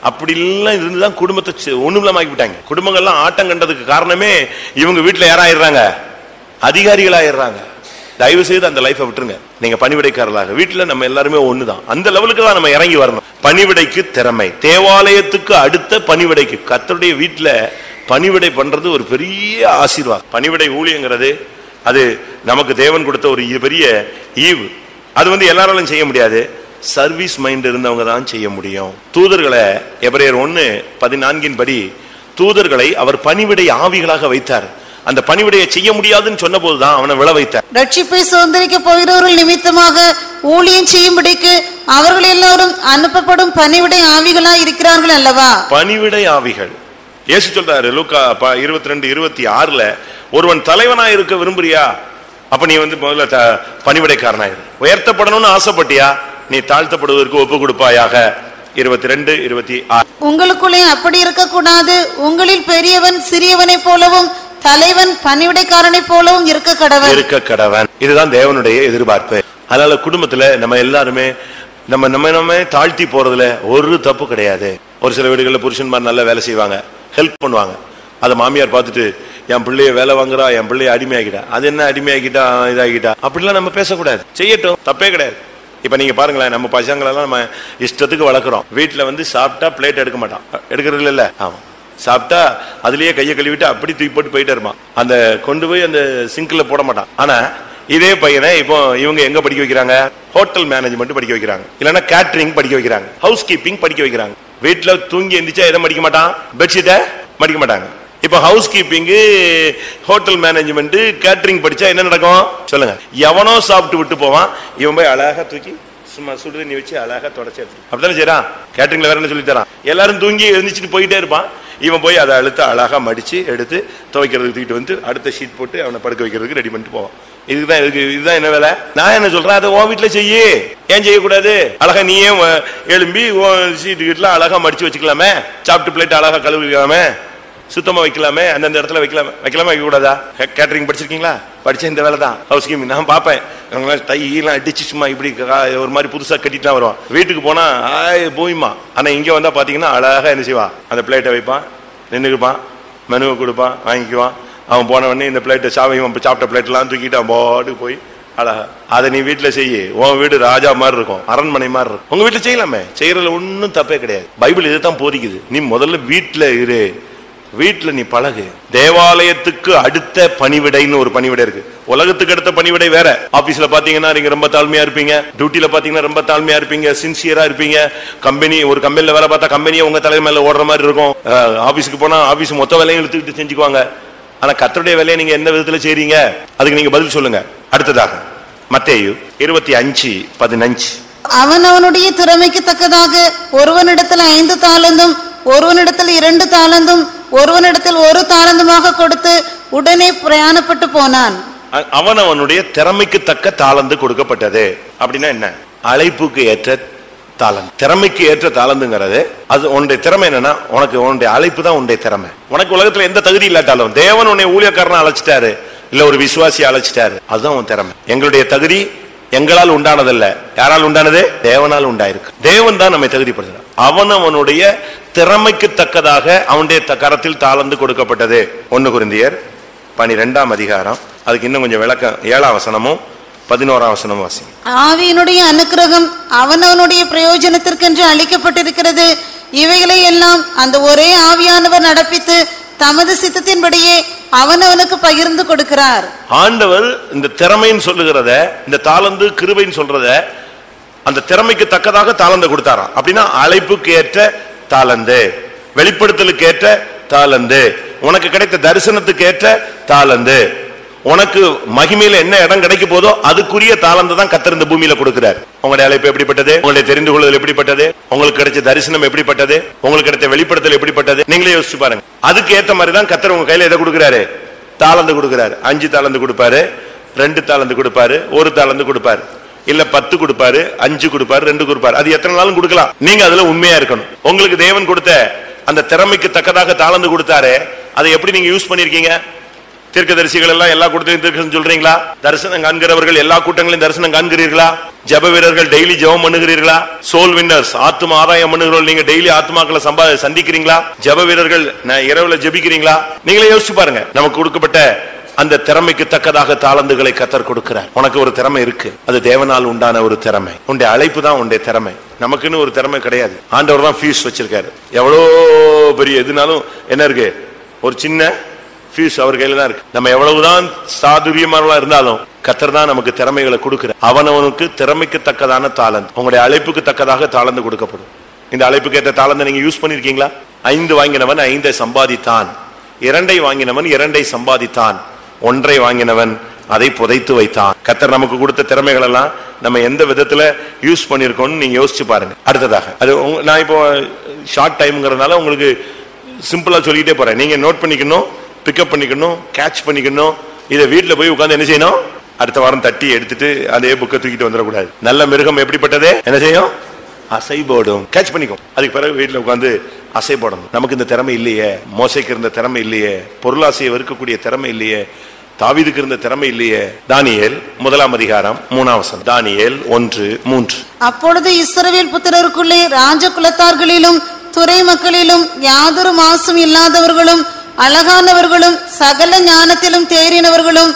அப்படி எல்லாம் இருந்துதான் குடும்பத்தை ஒண்ணுமில்லாம ஆக்கிவிட்டாங்க. குடும்பங்கள்லாம் ஆட்டம் கண்டதுக்கு காரணமே இவங்க வீட்டுல யாராயிடுறாங்க? அதிகாரிகளாயிடுறாங்க. தயவு செய்து அந்த லைஃபை விட்டுருங்க. நீங்க பணிவிடைக்காரர்களாக வீட்டுல நம்ம எல்லாருமே ஒண்ணுதான். அந்த லெவலுக்கு தான் நம்ம இறங்கி வரணும். பணிவிடைக்கு திறமை. தேவாலயத்துக்கு அடுத்த பணிவிடைக்கு, கர்த்தருடைய வீட்டுல பணிவிடை பண்றது ஒரு பெரிய ஆசீர்வாதம். பணிவிடை ஊழியங்கிறது அது நமக்கு தேவன் கொடுத்த ஒரு பெரிய ஈவு. அது வந்து எல்லாராலும் செய்ய முடியாது. சர்வீஸ் மைண்ட் இருந்தவங்க தான் செய்ய முடியும். தூதர்களை எபிரேயர் 1:14 படி தூதர்களை அவர் பணிவிடை ஆவிகளாக வைத்தார். அந்த பணிவிடையை செய்ய முடியாதுன்னு சொன்ன போதுதான் அவனை விழ வைத்தார். ரட்சிப்பை சுதந்திரிக்க போகிறவர்கள் நிமித்தமாக ஊழியம் செய்யும்படிக்கு அவர்கள் எல்லாரும் அனுப்பப்படும் பணிவிடை ஆவிகளா இருக்கிறார்கள் அல்லவா? பணிவிடை ஆவிகள். இயேசு சொல்றாரு லூக்கா 22:26 ஒருவன் தலைவனா இருக்க விரும்புறியா? அப்ப நீ வந்து முதல்ல பணிவிடைக்காரனாயிரு. உயர்த்தப்படணும்னு ஆசைப்பட்டியா? நீ தாழ்த்தப்படுவதற்கு ஒப்பு கொடுப்பாயாக. 22:26. உங்களுக்குள்ளே அப்படி இருக்க கூடாது. உங்களில் பெரியவன் சிறியவனை போலவும் தலைவன் பணிவிடைக்காரனை போலவும் இருக்க கடவன். இதுதான் தேவனுடைய எதிர்பார்ப்பு. அதனால குடும்பத்துல நம்ம எல்லாருமே நம்ம தாழ்த்தி போறதுல ஒரு தப்பு கிடையாது. ஒரு சில வீடுகளில் புருஷன்மார் நல்லா வேலை செய்வாங்க, ஹெல்ப் பண்ணுவாங்க. அதை மாமியார் பார்த்துட்டு என் பிள்ளைய வேலை வாங்குறா, என் பிள்ளைய அடிமையாக்கிட்டா, அது என்ன அடிமையாக்கிட்டா இதாகிட்டா, அப்படிலாம் நம்ம பேசக்கூடாது. செய்யட்டும், தப்பே கிடையாது. இப்ப நீங்க பாருங்களேன், நம்ம பசங்களெல்லாம் நம்ம இஷ்டத்துக்கு வளர்க்குறோம். வீட்டுல வந்து சாப்பிட்டா பிளேட் எடுக்க மாட்டான், எடுக்கிறது இல்ல. ஆமா, சாப்பிட்டா அதுலயே கையை கழுவிட்டு அப்படி தூக்கி போட்டு போயிட்டே இருப்பான். அந்த கொண்டு போய் அந்த சிங்க்ல போட மாட்டான். ஆனா இதே பையனை இப்போ இவங்க எங்க படிக்க வைக்கிறாங்க? ஹோட்டல் மேனேஜ்மெண்ட் படிக்க வைக்கிறாங்க, இல்லைன்னா கேட்டரிங் படிக்க வைக்கிறாங்க, ஹவுஸ் கீப்பிங் படிக்க வைக்கிறாங்க. வீட்டுல தூங்கி எந்திரிச்சா எதை மடிக்க மாட்டான்? பெட்ஷீட்டை மடிக்க மாட்டாங்க. இப்ப house keeping, hotel management, catering படிச்சா என்ன நடக்கும் சொல்லுங்க? எவனோ சாப்பிட்டு விட்டு போவான், இவன் போய் அழகா தூக்கி சும்மா சுடு தண்ணி வச்சு அழகா தொடச்சி அப்படித்தானே செய்யறான். கேட்டரிங்ல வேற என்ன சொல்லி தரான்? எல்லாரும் தூங்கி எழுந்திரிச்சிட்டு போயிட்டே இருப்பான், இவன் போய் அதை அழுத்த அழகா மடிச்சு எடுத்து துவைக்கிறதுக்கு தூக்கிட்டு வந்து அடுத்த ஷீட் போட்டு அவனை படுக்க வைக்கிறதுக்கு ரெடி பண்ணிட்டு போவான். இதுதான் என்ன வேலை? நான் என்ன சொல்றேன், அதை உன் வீட்டுல செய்யு. ஏன் செய்யக்கூடாது? அழகா நீ ஏன் எழும்பி ஷீட்டு கிட்ட அழகா மடிச்சு வச்சுக்கலாமே, சாப்பிட்டு பிளேட் அழகா கழுவிக்கலாமே, சுத்தமா வைக்கலாமே, அந்தந்த இடத்துல வைக்கலாமே வைக்க கூடாதா? கேட்டரிங் படிச்சிருக்கீங்களா? படிச்ச இந்த வேலை தான் ஹவுஸ் கீப்பிங். நான் பார்ப்பேன், தையெல்லாம் அடிச்சு சும்மா இப்படி ஒரு மாதிரி புதுசா கட்டிட்டு வருவான். வீட்டுக்கு போனா போயுமா. ஆனா இங்க வந்தா பாத்தீங்கன்னா அழகா என்ன செய்வான்? அந்த பிளேட்டை வைப்பான், நின்றுப்பான், மெனுவை கொடுப்பான், வாங்கிக்குவான். அவன் போன உடனே இந்த பிளேட்டை சாப்பிட்ட பிளேட்லாம் தூக்கிட்டு அவன் பாட்டுக்கு போய் அழகா. அதை நீ வீட்டுல செய்ய, உன் வீடு ராஜா மாதிரி இருக்கும், அரண்மனை மாதிரி இருக்கும். உங்க வீட்டுல செய்யலாமே, செய்யறதுல ஒன்னும் தப்பே கிடையாது. பைபிள் இதுதான் போதிக்குது. நீ முதல்ல வீட்டுல இரு, வீட்டுல நீ பழகு. தேவாலயத்துக்கு அடுத்த பணிவிடைன்னு ஒரு பணிவிடை இருக்கு. உலகத்துக்கு அடுத்த பணிவிடை வேற. ஆபீஸ்ல பாத்தீங்கன்னா நீங்க ரொம்ப தாழ்மையா இருப்பீங்க, டியூட்டில பாத்தீங்கன்னா ரொம்ப தாழ்மையா இருப்பீங்க, சின்சியரா இருப்பீங்க. ஒரு கம்பெனில வேலை பார்த்தா கம்பெனியை உங்க தலை மேல ஓடுற மாதிரி இருக்கும். ஆபீஸுக்கு போனா ஆபீஸ் மொத்த வேலையும் இழுத்துக்கிட்டு செஞ்சுக்குவாங்க. ஆனா கர்த்தருடைய வேலையை நீங்க எந்த விதத்துல செய்றீங்க? அதுக்கு நீங்க பதில் சொல்லுங்க. அடுத்ததாக மத்தேயு 25:15. அவனுடைய திறமைக்கு தக்கதாக ஒருவனிடத்தில் 5 தாலந்தும் ஒருவனிடத்தில் 2 தாலந்தும் ஒருவனிடத்தில் 1 தாலந்துமாக கொடுத்து உடனே பிரயாணப்பட்டு போனான். அவனுடைய திறமைக்கு தக்க தாளந்து கொடுக்கப்பட்டது. அப்படின்னா என்ன? அழைப்புக்கு ஏற்ற தாளந்து. திறமைக்கு ஏற்ற தாளந்துங்கிறது அது உன்னுடைய திறமை. என்னன்னா உனக்கு உன்னுடைய அழைப்பு தான் உன்னுடைய திறமை. உனக்கு உலகத்துல எந்த தகுதி இல்லாட்டாலும் தேவன் உன்னை ஊழியக்காரனா அழைச்சிட்டாரு, இல்ல ஒரு விசுவாசி அழைச்சிட்டாரு, அதுதான் உன் திறமை. எங்களுடைய தகுதி எங்களால் உண்டானதல்ல. யாரால் உண்டானது? தேவனால் உண்டாயிருக்கு. தேவன் தான் நம்மை தகுதிப்படுத்துறான். அவனுடைய திறமைக்கு தக்கதாக அவனுடைய கரத்தில் தாளந்து கொடுக்கப்பட்டது. 1 கொரிந்தியர் 12ஆம் அதிகாரம், அதுக்கு இன்னும் கொஞ்சம் விளக்கம். 7ஆம் வசனமும் 11ஆம் வசனமும் வாசி. ஆவியினுடைய அனுக்கிரகம் அவனவனுடைய பிரயோஜனத்திற்கென்று அளிக்கப்பட்டிருக்கிறது. இவைகளை எல்லாம் அந்த ஒரே ஆவியானவர் நடப்பித்து தமது சித்தத்தின்படியே அவனவனுக்கு பகிர்ந்து கொடுக்கிறார். ஆண்டவர் இந்த திறமைன்னு சொல்லுகிறத, இந்த தாளந்து கிருபைன்னு சொல்றத, அந்த திறமைக்கு தக்கதாக தாளந்து கொடுத்தாராம். அப்படின்னா அழைப்புக்கு ஏற்ற தாளந்து, வெளிப்படுத்தலுக்கு ஏற்ற தாளந்து, உனக்கு கிடைத்த தரிசனத்துக்கு ஏற்ற தாளந்து, உனக்கு மகிமையில என்ன இடம் கிடைக்க போதோ அதுக்குரிய தாளந்து தான் கர்த்தர் இந்த பூமியில கொடுக்கிறார். உங்களுடைய அழைப்பு எப்படிப்பட்டது, உங்களுடைய தெரிந்து கொள்ளுதல் எப்படிப்பட்டது, உங்களுக்கு கிடைச்ச தரிசனம் எப்படிப்பட்டது, உங்களுக்கு கிடைத்த வெளிப்படுத்தல் எப்படிப்பட்டது, நீங்களே யோசிச்சு பாருங்க. அதுக்கு ஏற்ற மாதிரி தான் கர்த்தர் உங்க கையில எதை கொடுக்கிறாரு, தாளந்து கொடுக்கிறாரு. 5 தாளந்து கொடுப்பாரு, 2 தாளந்து கொடுப்பாரு, 1 தாளந்து கொடுப்பாரு, இல்ல 10 கொடுப்பாரு, 5 கொடுப்பாரு, 2 கொடுப்பாரு. அது எத்தனை நாளும் கொடுக்கலாம். நீங்க அதுல உண்மையா இருக்கணும். உங்களுக்கு தேவன் கொடுத்த அந்த திறமைக்கு தக்கதாக தாளந்து கொடுத்தாரு, அதை எப்படி நீங்க யூஸ் பண்ணிருக்கீங்க? தீர்க்கதரிசிகள் எல்லாம் எல்லா கூட்டத்திலும் தீர்க்கதரிசனம் சொல்றீங்களா? தரிசனம் காண்கிறவர்கள் எல்லா கூட்டங்களையும் தரிசனம் காண்கிறீர்களா? ஜெப வீரர்கள் டெய்லி ஜெபம் பண்ணுகிறீர்களா? சோல் வின்னர்ஸ் ஆத்தும ஆதாயம் பண்ணுகிறவர்கள் நீங்க டெய்லி ஆத்துமாக்களை சந்திக்கிறீங்களா? ஜெப வீரர்கள் இரவுல ஜெபிக்கிறீங்களா? நீங்களே யோசிச்சு பாருங்க. நமக்கு கொடுக்கப்பட்ட அந்த திறமைக்கு தக்கதாக தாளந்துகளை கர்த்தர் கொடுக்கிறார். உனக்கு ஒரு திறமை இருக்கு, அது தேவனால் உண்டான ஒரு திறமை. உன்னுடைய அழைப்பு தான் உன்னுடைய திறமை. நமக்குன்னு ஒரு திறமை கிடையாது. ஆண்டவர் தான் ஃபீஸ் வச்சிருக்காரு. எவ்வளோ பெரிய எதுனாலும் என்ன இருக்கு, ஒரு சின்ன ஃபீஸ் அவர் கையில தான் இருக்கு. நம்ம எவ்வளவுதான் சாதுரியமானவர்களா இருந்தாலும் கர்த்தர் தான் நமக்கு திறமைகளை கொடுக்கிறார். அவனவனுக்கு திறமைக்கு தக்கதான தாளந்து, உங்களுடைய அழைப்புக்கு தக்கதாக தாளந்து கொடுக்கப்படும். இந்த அழைப்புக்கு ஏற்ற தாளந்தை நீங்க யூஸ் பண்ணிருக்கீங்களா? 5 வாங்கினவன் 5 சம்பாதித்தான், 2 வாங்கினவன் 2 சம்பாதித்தான், 1 வாங்கினவன் அதை புதைத்து வைத்தான். கர்த்தர் நமக்கு கொடுத்த திறமைகள் எல்லாம் நம்ம எந்த விதத்துல யூஸ் பண்ணிருக்கோம்னு நீங்க யோசிச்சு பாருங்க. அடுத்ததாக அது நான் இப்போ ஷார்ட் டைம்ங்கிறதுனால உங்களுக்கு சிம்பிளா சொல்லிட்டே போறேன். நீங்க நோட் பண்ணிக்கணும், பிக்கப் பண்ணிக்கணும், கேட்ச் பண்ணிக்கணும். இதை வீட்டுல போய் உட்கார்ந்து என்ன செய்யணும், அடுத்த வாரம் தட்டி எடுத்துட்டு அதே புக்கை தூக்கிட்டு வந்துடக்கூடாது. நல்ல மிருகம் எப்படிப்பட்டது, என்ன செய்யும், அசை போடும். கேட்ச் பண்ணிக்கும். அதுக்கு பிறகு வீட்டுல உட்கார்ந்து அசை போடணும். நமக்கு இந்த திறமை இல்லையே, மோசைக்கு இருந்த திறமை இல்லையே, பொருளாசையை வெறுக்கக்கூடிய திறமை இல்லையே, தாவீதுக்கு இருந்த திறமை இல்லையே. தானியேல் 1ஆம் அதிகாரம் 3ஆம் வசனம். தானியேல் 1:3. அப்பொழுது இஸ்ரவேல் புத்திரருக்குள்ளே ராஜ குலத்தார்களிலும் துறை மக்களிலும் யாதொரு மாசும் இல்லாதவர்களும் அழகானவர்களும் சகல ஞானத்திலும் தேறினவர்களும்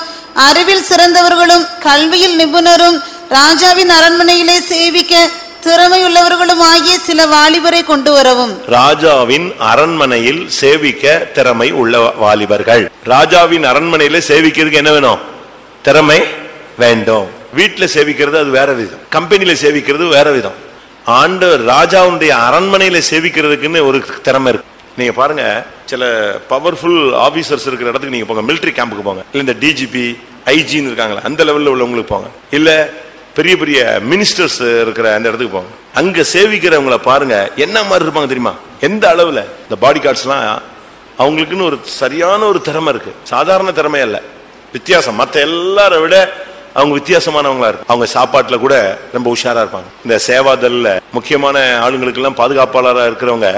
அறிவில் சிறந்தவர்களும் கல்வியில் நிபுணரும் ராஜாவின் அரண்மனையிலே சேவிக்க திறமையுள்ளவர்களும் ஆகிய சில வாலிபரை கொண்டு வரவும். ராஜாவின் அரண்மனையில் சேவிக்க திறமை உள்ள வாலிபர்கள். ராஜாவின் அரண்மனையில சேவிக்கிறதுக்கு என்ன வேணும், திறமை வேண்டும். வீட்டுல சேவிக்கிறது அது வேற விதம், கம்பெனியில சேவிக்கிறது வேற விதம். ஆண்டவர் ராஜாவுடைய அரண்மனையில சேவிக்கிறதுக்குன்னு ஒரு திறமை இருக்கு. நீங்க பாருங்க, சில பவர்ஃபுல் ஆபீசர்ஸ் இருக்கிற இடத்துக்கு நீங்க போங்க, மிலிட்டரி கேம்புக்கு போங்க, இல்ல இந்த டிஜிபி ஐஜின்னு இருக்காங்களா அந்த லெவல்ல உள்ளவங்களுக்கு போங்க, இல்ல பெரிய பெரிய மினிஸ்டர்ஸ் இருக்கிற அந்த இடத்துக்கு போங்க. அங்க சேவிக்கிறவங்களை பாருங்க, என்ன மாதிரி இருப்பாங்க தெரியுமா? எந்த அளவுல இந்த பாடி கார்ட்ஸ் எல்லாம் அவங்களுக்குன்னு ஒரு சரியான ஒரு திறமை இருக்கு. சாதாரண திறமை அல்ல, வித்தியாசம். மற்ற எல்லாரை விட அவங்க வித்தியாசமானவங்களா இருக்கு. அவங்க சாப்பாட்டுல கூட ரொம்ப உஷாரா இருப்பாங்க. இந்த சேவாதல்ல முக்கியமான ஆளுங்களுக்கு எல்லாம் பாதுகாப்பாளராக இருக்கிறவங்க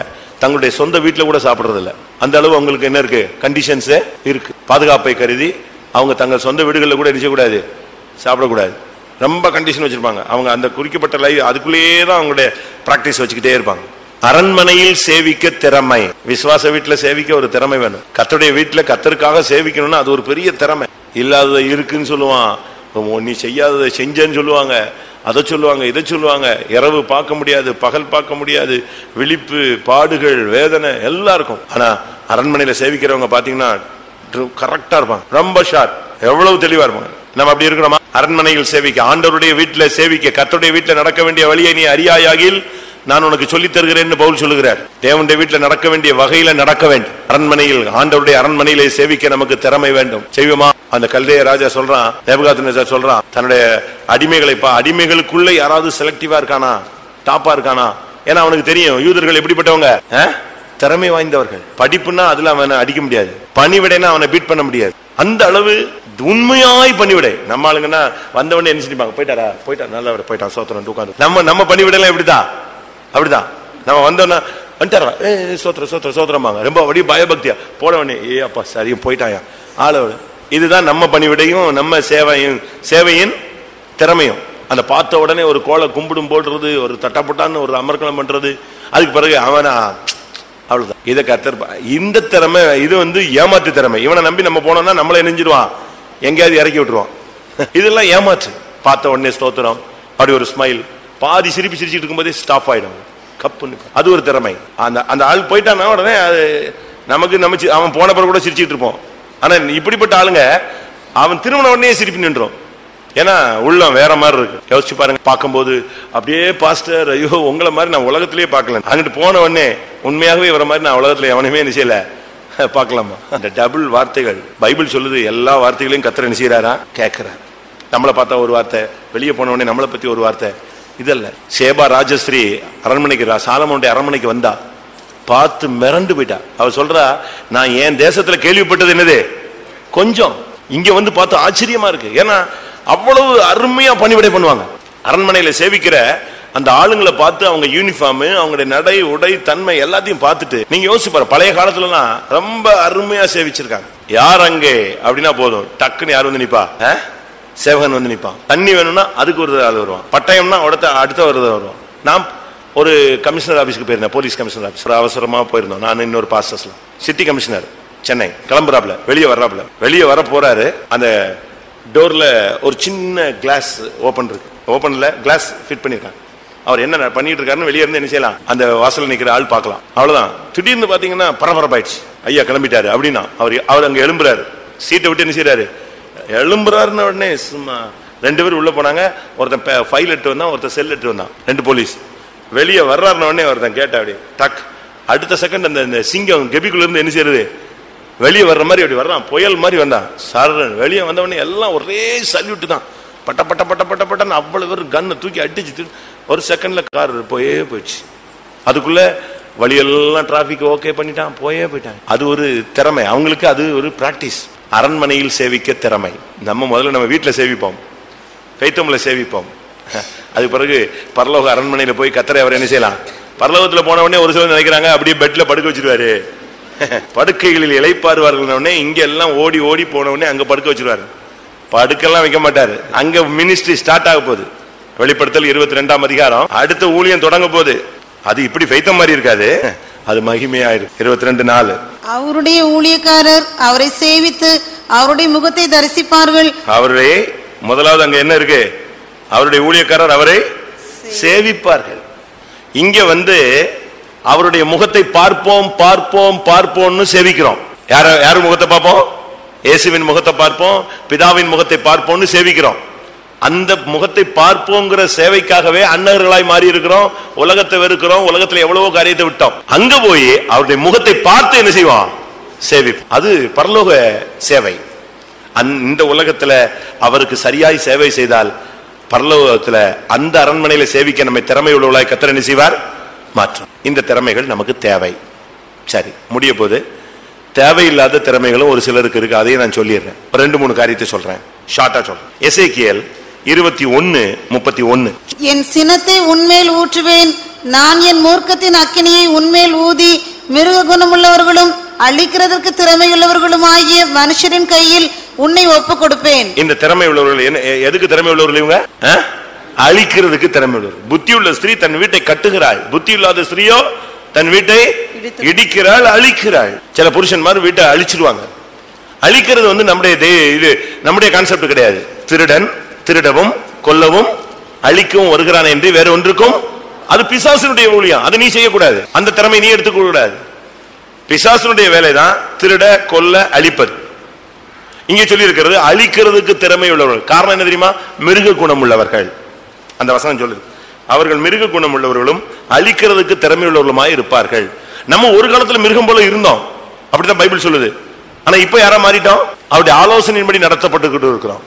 தங்களுடைய சொந்த வீட்டுல கூட சாப்பிடுறது இல்ல. அந்த அளவு அவங்களுக்கு என்ன இருக்கு, கண்டிஷன்ஸ் இருக்கு. பாதுகாப்பை கருதி அவங்க தங்கள் சொந்த வீடுகளில் கூட எரிச்சக்கூடாது, சாப்பிடக்கூடாது. ரொம்ப கண்டிஷன் வச்சிருப்பாங்க. அவங்க அந்த குறிக்கப்பட்ட லைவ் அதுக்குள்ளேயே தான் அவங்களுடைய பிராக்டிஸ் வச்சுக்கிட்டே இருப்பாங்க. அரண்மனையில் சேவிக்க திறமை. விசுவாச வீட்டுல சேவிக்க ஒரு திறமை வேணும். கர்த்தருடைய வீட்டுல கர்த்தருக்காக சேவிக்கணும்னா அது ஒரு பெரிய திறமை. இல்லாததை இருக்குன்னு சொல்லுவான், நீ செய்யாததை செஞ்சேன்னு சொல்லுவாங்க, அதை சொல்லுவாங்க, இதை சொல்லுவாங்க. இரவு பார்க்க முடியாது, பகல் பார்க்க முடியாது, விழிப்பு, பாடுகள், வேதனை எல்லாம் இருக்கும். ஆனா அரண்மனையில சேவிக்கிறவங்க பாத்தீங்கன்னா கரெக்டா இருப்பாங்க, ரொம்ப ஷார்ப், எவ்வளவு தெளிவா இருப்பாங்க. நம்ம அப்படி இருக்கிறோமா? அரண்மனையில் சேவிக்க, ஆண்டவருடைய வீட்டுல சேவிக்க, கர்த்தருடைய வீட்டுல நடக்க வேண்டிய வழியை நீ அறியாயாகில் நான் உனக்கு சொல்லித் தருகிறேன் பவுல் சொல்லுகிறார். தேவனுடைய வீட்டுல நடக்க வேண்டிய வகையில நடக்க வேண்டும். அரண்மனையில், ஆண்டவருடைய அரண்மனையிலே சேவிக்க நமக்கு திறமை வேண்டும். செய்வோமா? அந்த கல்தேய ராஜா சொல்றான், நேபுகாத்நேசர் சொல்றான், தன்னுடைய அடிமைகளை அடிமைகளுக்குள்ள யாராவது செலக்டிவா இருக்கானா, டாப்பா இருக்கானா? ஏன்னா அவனுக்கு தெரியும் யூதர்கள் எப்படிப்பட்டவங்க, திறமை வாய்ந்தவர்கள். படிப்புன்னா அதுல அவனை அடிக்க முடியாது, பணிவிடைனா அவனை பீட் பண்ண முடியாது. அந்த அளவு உண்மையாய் பணிவிடை. நம்ம ஆளுங்கன்னா வந்தவொடனே என்ன செஞ்சுப்பாங்க, போயிட்டாரா, போயிட்டா, நல்லா போயிட்டான், சோத்திரம் உட்காந்து. நம்ம பணிவிடைலாம் எப்படிதான், அப்படிதான். நம்ம வந்தோன்னா வந்துட்டாரா, சோத்திரம் சோத்திரம் சோத்திரமாங்க, ரொம்ப அப்படியே பயபக்தியா போனவனே, அப்பா சரி போயிட்டாயா ஆளோட. இதுதான் நம்ம பணிவிடையும் நம்ம சேவையின் திறமையும். அந்த பார்த்த உடனே ஒரு கோலை கும்பிடும் போடுறது, ஒரு தட்டப்பட்டான்னு ஒரு அமர்க்கலம் பண்றது, அதுக்கு பிறகு அவனா அவ்வளவுதான். இதை கத்தர் இந்த திறமை இது வந்து ஏமாற்று திறமை. இவனை நம்பி நம்ம போனோம்னா நம்மளை நெஞ்சிருவான், எங்கேயாவது இறக்கி விட்டுருவான். இதெல்லாம் ஏமாற்று. பார்த்த உடனே ஸ்தோத்திரம், அப்படி ஒரு ஸ்மைல், பாதி சிரிப்பு சிரிச்சுட்டு இருக்கும்போதே ஸ்டாப் ஆயிடும் கப்புன்னு. அது ஒரு திறமை. அந்த ஆள் போயிட்டான்னா உடனே அது நமக்கு நம்ம அவன் போன பிறகு கூட சிரிச்சுட்டு இருப்போம். ஆனா இப்படிப்பட்ட ஆளுங்க அவன் திருமண உடனே சிரிப்பு நின்றோம். ஏன்னா உள்ளம் வேற மாதிரி இருக்கு. யோசிச்சு பாருங்க. பார்க்கும்போது அப்படியே பாஸ்டர், ஐயோ உங்களை மாதிரி நான் உலகத்திலேயே பார்க்கல. அங்கிட்டு போன உடனே உண்மையாகவே வர மாதிரி நான் உலகத்துல எவனுமே என்ன செய்யல பார்க்கலாமா? அந்த டபுள் வார்த்தைகள் பைபிள் சொல்லுது. எல்லா வார்த்தைகளையும் கர்த்தர் என்ன செய்யறாரா? கேட்கிறார். நம்மளை பார்த்தா ஒரு வார்த்தை, வெளியே போன உடனே நம்மளை பத்தி ஒரு வார்த்தை. இதல்ல. சேபா ராஜஸ்ரீ அரண்மனைக்கு, சாலமோனுடைய அரண்மனைக்கு வந்தா, பார்த்து மிரண்டு போயிட்டா. அவ சொல்றா, நான் என் தேசத்துல கேள்விப்பட்டது என்னது கொஞ்சம், இங்க வந்து பார்த்து ஆச்சரியமா இருக்கு. ஏன்னா அவ்வளவு அருமையா பணிவிடை பண்ணுவாங்க. அரண்மனையில சேவிக்கிற அந்த ஆளுங்களை பார்த்து அவங்க யூனிஃபார்ம், அவங்களுடைய நடை உடை தன்மை எல்லாத்தையும் பார்த்துட்டு நீங்க யோசிச்சு பாரு. பழைய காலத்துலலாம் ரொம்ப அருமையா சேவிச்சிருக்காங்க. யார் அங்கே அப்படின்னா போதும், டக்குன்னு யார் வந்து நிப்பா? சேவகன் வந்து நிப்பான். தண்ணி வேணும்னா அதுக்கு ஒரு ஆள் வருவான். பட்டயம்னா அடுத்த வருவான். நான் ஒரு கமிஷனர் ஆபீஸ்க்கு போயிருந்தேன், போலீஸ் கமிஷனர் ஆபீஸ். அவசரமா போயிருந்தோம், நான் இன்னொரு பாஸ்டர்ஸ்ல. சிட்டி கமிஷனர் சென்னை கிளம்புறாப்ல, வெளியே வர போறாரு. அந்த டோர்ல ஒரு சின்ன கிளாஸ் ஓபன் இருக்கு. ஓபன்ல கிளாஸ் ஃபிட் பண்ணிருக்காங்க. அவர் என்ன பண்ணிட்டு இருக்காருன்னு வெளியே இருந்து என்ன செய்யலாம், அந்த வாசல் நிக்கிற ஆள் பார்க்கலாம். அவ்வளவுதான். திடீர்னு பாத்தீங்கன்னா பரபரப்பாயிடுச்சு. ஐயா கிளம்பிட்டாரு அப்படின்னா அவர் அங்க எழும்புறாரு. சீட்டை விட்டு என்ன செய்யறாரு, எழும்புறாருன்னு உடனே சும்மா 2 பேர் உள்ள போனாங்க. ஒருத்தன் ஃபைல் எடுத்து வந்தான், ஒருத்தன் செல் எடுத்து வந்தான். 2 போலீஸ். வெளியே வர்றாருன்னு உடனே ஒருத்தன் கேட்டா அப்படி டக், அடுத்த செகண்ட் அந்த சிங்கம் கெபிக்குள்ள இருந்து என்ன செய்யறது, வெளியே வர்ற மாதிரி அப்படி வர்றான், புயல் மாதிரி வந்தான். சார் வெளியே வந்த உடனே எல்லாம் ஒரே சல்யூட் தான். பட்ட பட்ட பட்ட பட்ட பட்டன்னு அவ்வளவு பேர் கண்ணை தூக்கி அடிச்சு ஒரு செகண்ட்ல கார் போயிடுச்சு. அதுக்குள்ள வழியெல்லாம் டிராபிக் ஓகே பண்ணிட்டான், போயிட்டாங்க. அது ஒரு திறமை அவங்களுக்கு, அது ஒரு பிராக்டிஸ். அரண்மனையில் சேவிக்க திறமை. முதல்ல நம்ம வீட்டில் சேவிப்போம், பெய்த்தோம்ல சேவிப்போம். அது பிறகு பரலோக அரண்மனையில போய் கத்தரை அவர் என்ன செய்யலாம். பரலோகத்துல போன உடனே ஒரு சிலர் நினைக்கிறாங்க அப்படியே பெட்ல படுக்க வச்சிருவாரு, படுக்கைகளில் இளைப்பாறுவார்கள். இங்க எல்லாம் ஓடி ஓடி போன உடனே அங்க படுக்க வச்சிருவாரு. படுக்கெல்லாம் வைக்க மாட்டாரு. அங்க மினிஸ்ட்ரி ஸ்டார்ட் ஆக போகுது. வெளிப்படுத்தல் 22ஆம் அதிகாரம், அடுத்த ஊழியம் தொடங்க போகுது. அது இப்படி பெய்த்தம் மாதிரி இருக்காது, அது மகிமையாயிரு. 22:4. அவருடைய ஊழியக்காரர் அவரை சேவித்து அவருடைய முகத்தை தரிசிப்பார்கள். அவருடைய முதலாவது அங்க என்ன இருக்கு, அவருடைய ஊழியக்காரர் அவரை சேவிப்பார்கள். இங்க வந்து அவருடைய முகத்தை பார்ப்போம் பார்ப்போம் பார்ப்போம்னு சேவிக்கிறோம். யாரு முகத்தை பார்ப்போம்? இயேசுவின் முகத்தை பார்ப்போம், பிதாவின் முகத்தை பார்ப்போம்னு சேவிக்கிறோம். அந்த முகத்தை பார்ப்போங்கிற சேவைக்காகவே அன்னகர்களாய் மாறி இருக்கிறோம். உலகத்தை வெறுக்கிறோம், உலகத்துல எவ்வளவோ காரியத்தை விட்டோம். அங்க போய் அவருடைய முகத்தை பார்த்து என்ன செய்வோம், சேவிப்போம். அது பரலோக சேவை. இந்த உலகத்துல அவருக்கு சரியாய் சேவை செய்தால் பரலோகத்துல அந்த அரண்மனையில சேவிக்க நம்ம திறமை உள்ளவர்களாய் கர்த்தர் என்ன செய்வார், மாற்றும். இந்த திறமைகள் நமக்கு தேவை. சரி, முடிய போது தேவையில்லாத திறமைகளும் ஒரு சிலருக்கு இருக்கு. அதையும் நான் சொல்லிடுறேன். 2-3 காரியத்தை சொல்றேன், ஷார்ட்டா சொல்றேன். எசேக்கியேல் 21:31. என் சினத்தை உன்மேல் ஊற்றுவேன், நான் என் மூர்க்கத்தின் அக்கினியை உன்மேல் ஊதி மிருக குணமுள்ளவர்களும் அழிக்கிறதற்கு திறமையுள்ளவர்களும் ஆகிய மனுஷரின் கையில் உன்னை ஒப்பு கொடுப்பேன். இந்த திறமை உள்ளவர்கள் எதுக்கு திறமை உள்ளவர்கள்? இவங்க அழிக்கிறதுக்கு திறமை உள்ளவர்கள். புத்தியுள்ள ஸ்திரீ தன் வீட்டை கட்டுகிறாள், புத்தி இல்லாத ஸ்திரீயோ தன் வீட்டை இடிக்கிறாள், அழிக்கிறாள். சில புருஷன்மார் வீட்டை அழிச்சிருவாங்க. அழிக்கிறது வந்து நம்முடைய கான்செப்ட் கிடையாது. திருடன் திருடவும் கொல்லவும் அழிக்கவும் வருகிறான் என்று வேற ஒன்றுக்கும், அது பிசாசுடைய ஊழியம். அதை நீ செய்யக்கூடாது, அந்த திறமை நீ எடுத்துக்க கூடாது. பிசாசுடைய வேலைதான் திருட கொல்ல அழிப்பது. இங்கே சொல்லி இருக்கிறது அழிக்கிறதுக்கு திறமை உள்ளவர்கள். காரணம் என்ன தெரியுமா? மிருக குணம் உள்ளவர்கள். அந்த வசனம் சொல்லுது, அவர்கள் மிருக குணம் உள்ளவர்களும் அழிக்கிறதுக்கு திறமை உள்ளவர்களுமாய் இருப்பார்கள். நம்ம ஒரு காலத்துல மிருகம் போல இருந்தோம், அப்படித்தான் பைபிள் சொல்லுது. ஆனா இப்ப யாரா மாறிட்டோம், அவருடைய ஆலோசனையின்படி நடத்தப்பட்டு இருக்கிறோம்,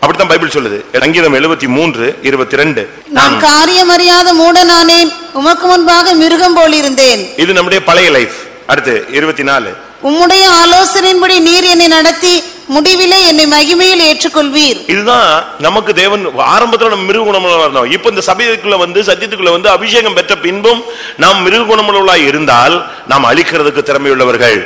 அப்படித்தான் பைபிள் சொல்லுது. சங்கீதம் 73:22. நான் காரியம் அறியாத மூடனானேன், உமக்கு முன்பாக மிருகம் போல் இருந்தேன். இது நம்முடைய பழைய லைஃப். அடுத்து 24. உம்முடைய ஆலோசனையின்படி நீர் என்னை நடத்தி முடிவிலே என்னை மகிமையில் ஏற்றுக்கொள்வீர். இதுதான் நமக்கு தேவன். ஆரம்பத்தில் நம்ம மிருக குணமுள்ளவர்களாக இருந்தோம். இப்ப இந்த சபைக்குள்ள வந்து சத்தியத்துக்குள்ள வந்து அபிஷேகம் பெற்ற பின்பும் நாம் மிருக குணமுள்ளவர்களாக இருந்தால் நாம் அழிக்கிறதுக்கு திறமையுள்ளவர்கள்.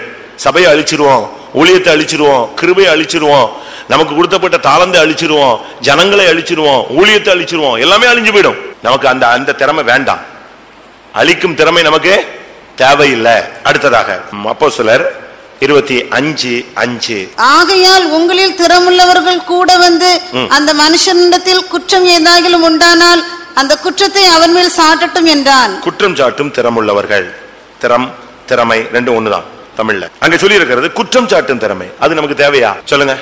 சபையை அழிச்சிருவோம், ஊழியத்தை அழிச்சிருவோம், கிருபையை அழிச்சிருவோம், நமக்கு கொடுத்தப்பட்ட தாளந்தை அழிச்சிருவோம், ஜனங்களை அழிச்சிருவோம், ஊழியத்தை அழிச்சிருவோம், எல்லாமே அழிஞ்சு போயிடும். நமக்கு அந்த திறமை வேண்டாம். அழிக்கும் திறமை நமக்கு தேவையில்லை. அடுத்ததாக அப்போஸ்தலர் 25:5. ஆகையால் உங்களில் திறமுள்ளவர்கள் கூட வந்து அந்த மனுஷனிடத்தில் குற்றம் ஏதாகிலும் உண்டானால் அந்த குற்றத்தை அவன் மேல் சாட்டட்டும் என்றான். குற்றம் சாட்டும் திறமுள்ளவர்கள். திறமை ரெண்டு ஒண்ணுதான் தமிழ்ல. அங்க சொல்லி இருக்கிறது குற்றம் சாட்டும் திறமை. அது நமக்கு தேவையா சொல்லுங்க?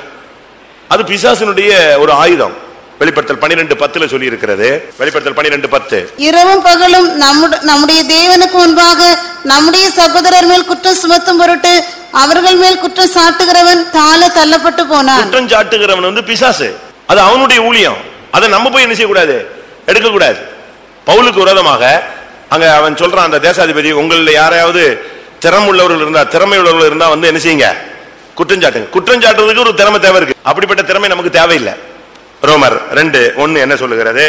அது பிசாசினுடைய ஒரு ஆயுதம். வெளிப்படுத்தல் 12:10 சொல்லி இருக்கிறது. வெளிப்படுத்தல் 12:10. இரவும் பகலும் நம்முடைய தேவனுக்கு முன்பாக நம்முடைய சகோதரர் மேல் குற்றம் சுமத்தும் பொருட்டு அவர்கள் மேல் குற்றம் சாட்டுகிறவன் தாழ தள்ளப்பட்டு போனான். குற்றம் சாட்டுகிறவன் வந்து பிசாசு. அது அவனுடைய ஊழியம். அதை நம்ம போய் என்ன செய்யக்கூடாது, எடுக்க கூடாது. பவுலுக்கு விரோதமாக அங்க அவன் சொல்றான், அந்த தேசாதிபதி, உங்கள யாரையாவது திறமை உள்ளவர்கள் இருந்தா வந்து என்ன செய்யுங்க, குற்றம் சாட்டுங்க. குற்றம் சாட்டுறதுக்கு ஒரு திறமை தேவை இருக்கு. அப்படிப்பட்ட திறமை நமக்கு தேவையில்லை. ரோமர் 2:1 என்ன சொல்லுகிறது?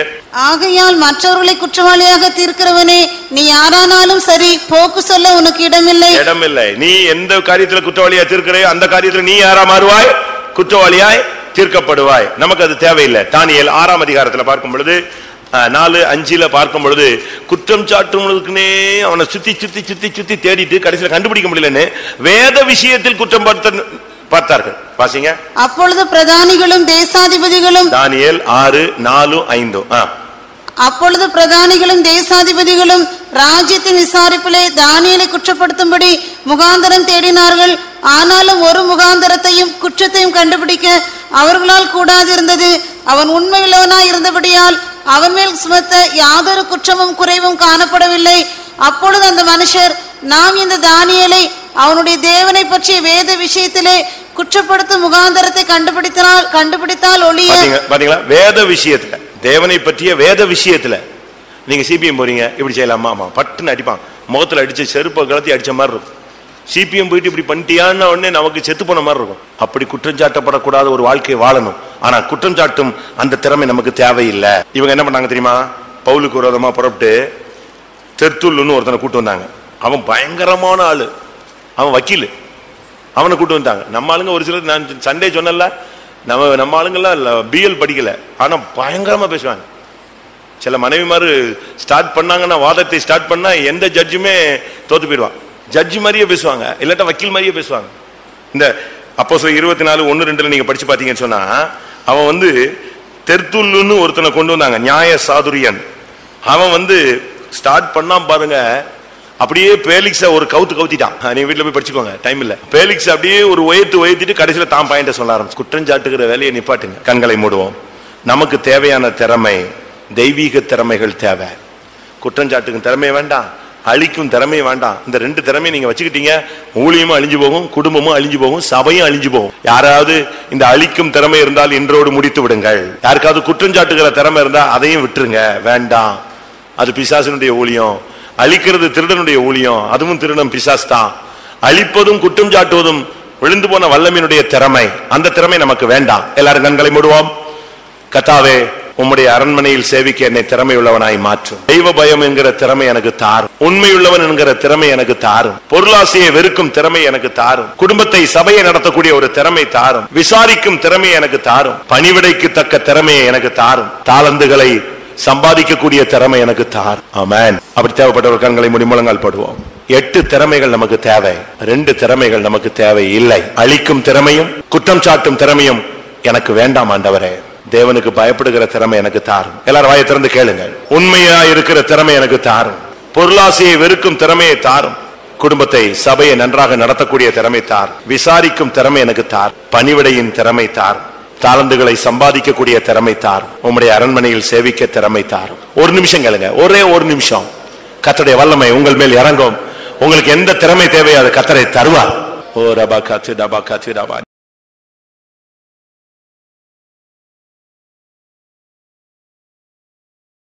ஆகையால் மற்றவர்களை குற்றவாளியாக தீர்க்கிறவனே, நீ யாரானாலும் சரி, போக்கு சொல்ல உனக்கு இடமில்லை. நீ எந்த காரியத்துல குற்றவாளியா தீர்க்கிறையோ அந்த காரியத்துல நீ யாரா மாறுவாய், குற்றவாளியாய் தீர்க்கப்படுவாய். நமக்கு அது தேவையில்லை. தானியேல் 6ஆம் அதிகாரத்துல பார்க்கும் பொழுது 4:5 பார்க்கும் பொழுது, குற்றம் சாட்டுவனுக்குனே அவனை சுத்தி தேடிட்டு கடைசியில கண்டுபிடிக்க முடியலன்னு வேத விஷயத்தில் குற்றம் பார்த்தார்கள். வாசிங்க. அப்பொழுது பிரதானிகளும் தேசாதிபதிகளும், தானியேல் 6:4-5. அப்பொழுது பிரதானிகளும் தேசாதிபதிகளும் ராஜ்யத்தின் விசாரிப்பிலே தானியேலை குற்றப்படுத்தும்படி முகாந்தரம் தேடினார்கள். ஆனாலும் ஒரு முகாந்தரத்தையும் குற்றத்தையும் கண்டுபிடிக்க அவர்களால் கூடாதிருந்தது. அவன் உண்மையுள்ளவனாய் இருந்தபடியால் அவன் மேல் சுமத்த யாதொரு குற்றமும் குறைவும் காணப்படவில்லை. அப்பொழுது அந்த மனுஷர், நாம் இந்த தானியேலை அவனுடைய தேவனை பற்றிய வேத விஷயத்திலே குற்றப்படுத்தும் முகாந்தரத்தை கண்டுபிடித்தால் ஒழிய. பாத்தீங்களா, வேத விஷயத்துல, தேவனை பற்றிய வேத விஷயத்துல நீங்க சிபிஎம் போறீங்க, இப்படி செய்யலாமா? ஆமா, பட்டுன்னு அடிப்பான். முகத்துல அடிச்ச செருப்பை கலத்தி அடிச்ச மாதிரி இருக்கும். சிபிஎம் போயிட்டு இப்படி பண்ணிட்டியான்னு உடனே நமக்கு செத்து போன மாதிரி இருக்கும். அப்படி குற்றம் சாட்டப்படக்கூடாத ஒரு வாழ்க்கையை வாழணும். ஆனா குற்றம் சாட்டும் அந்த திறமை நமக்கு தேவையில்லை. இவங்க என்ன பண்ணாங்க தெரியுமா? பவுலுக்கு விரோதமா புறப்பட்டு தெர்த்துல்லுன்னு ஒருத்தனை கூட்டு வந்தாங்க. அவன் பயங்கரமான ஆளு, அவன் வக்கீல். அவனை கூட்டு வந்தாங்க. நம்ம ஆளுங்க ஒரு சிலர், நான் சண்டே சொன்னல, நம்ம ஆளுங்கெல்லாம் பிஎல் படிக்கல, ஆனா பயங்கரமா பேசுவாங்க. சில மனைவிமாரு ஸ்டார்ட் பண்ணாங்கன்னா, வாதத்தை ஸ்டார்ட் பண்ணா எந்த ஜட்ஜுமே தோத்து போயிடுவான். ஜட்ஜி மாதிரியே பேசுவாங்க, இல்லாட்டா வக்கீல் மாதிரியே பேசுவாங்க. இந்த அப்போஸ்தலர் 24:1-2 நீங்க படிச்சு பாத்தீங்கன்னு சொன்னா, அவன் வந்து தெர்த்துல்லுன்னு ஒருத்தனை கொண்டு வந்தாங்க, நியாய சாதுரியன். அவன் வந்து ஸ்டார்ட் பண்ணா பாருங்க, அப்படியே பேலிக்ஸ ஒரு கவுத்திட்டான். நீங்க வீட்டுல போய் படிச்சுக்கோங்க, டைம் இல்ல. பேலிக்ஸ் அப்படியே ஒரு உயர்த்திட்டு கடைசியில தான் பாயிண்ட சொல்ல ஆரம்பிச்சு. குற்றம் சாட்டுகிற வேலையை நிப்பாட்டுங்க. கண்களை மூடுவோம். நமக்கு தேவையான திறமை தெய்வீக திறமைகள் தேவை. குற்றம் சாட்டுக்கும் திறமை வேண்டாம், அழிக்கும் திறமை வேண்டாம். இந்த ரெண்டு திறமையை நீங்க வச்சுக்கிட்டீங்க, ஊழியமும் அழிஞ்சு போகும், குடும்பமும் அழிஞ்சு போகும், சபையும் அழிஞ்சு போகும். யாராவது இந்த அழிக்கும் திறமை இருந்தால் இன்றோடு முடித்து விடுங்கள். யாருக்காவது குற்றம் சாட்டுகிற திறமை இருந்தா அதையும் விட்டுருங்க, வேண்டாம். அது பிசாசினுடைய ஊழியம். அழிக்கிறது திருடனுடைய ஊழியம், அதுவும் திருடன் பிசாஸ் தான். அழிப்பதும் குற்றம் சாட்டுவதும் விழுந்து போன வல்லமையினுடைய திறமை, அந்த திறமை நமக்கு வேண்டாம். எல்லாரும் கண்களை மூடுவோம். கர்த்தாவே, உம்முடைய அரண்மனையில் சேவிக்க என்னை திறமை உள்ளவனாய் மாற்றும். தெய்வ பயம் என்கிற திறமை எனக்கு தாரும். உண்மையுள்ளவன் என்கிற திறமை எனக்கு தாரும். பொருளாசையை வெறுக்கும் திறமை எனக்கு தாரும். குடும்பத்தை, சபையை நடத்தக்கூடிய ஒரு திறமை தாரும். விசாரிக்கும் திறமை எனக்கு தாரும். பணிவிடைக்கு தக்க திறமையை எனக்கு தாரும். தாளந்துகளை சம்பாதிக்கக்கூடிய திறமை எனக்கு தார். ஆமென். அப்படி தேவைப்பட்டவர் கண்களை மூடி முழங்கால் போடுவோம். 8 திறமைகள் நமக்கு தேவை, 2 திறமைகள் நமக்கு தேவை இல்லை. அழிக்கும் திறமையும் குற்றம் சாட்டும் திறமையும் எனக்கு வேண்டாம் ஆண்டவரே. தேவனுக்கு பயப்படுகிற திறமை எனக்கு தாரும். எல்லாரும் வாயை திறந்து கேளுங்க. உண்மையா இருக்கிற திறமை எனக்கு தாரும். பொருளாசையை வெறுக்கும் திறமையை தாரும். குடும்பத்தை, சபையை நன்றாக நடத்தக்கூடிய திறமை தார். விசாரிக்கும் திறமை எனக்கு தார். பணிவிடையின் திறமை தார். தாளந்துகளை சம்பாதிக்கக்கூடிய திறமை தாரும். உம்முடைய அரண்மனையில் சேவிக்க திறமை தாரும். ஒரு நிமிஷம் கேளுங்க, ஒரே ஒரு நிமிஷம். கர்த்தருடைய வல்லமை உங்கள் மேல் இறங்கும். உங்களுக்கு எந்த திறமை தேவையோ அது கர்த்தரை தருவார். ஓ ரபா காத்து டபா காத்து டபா.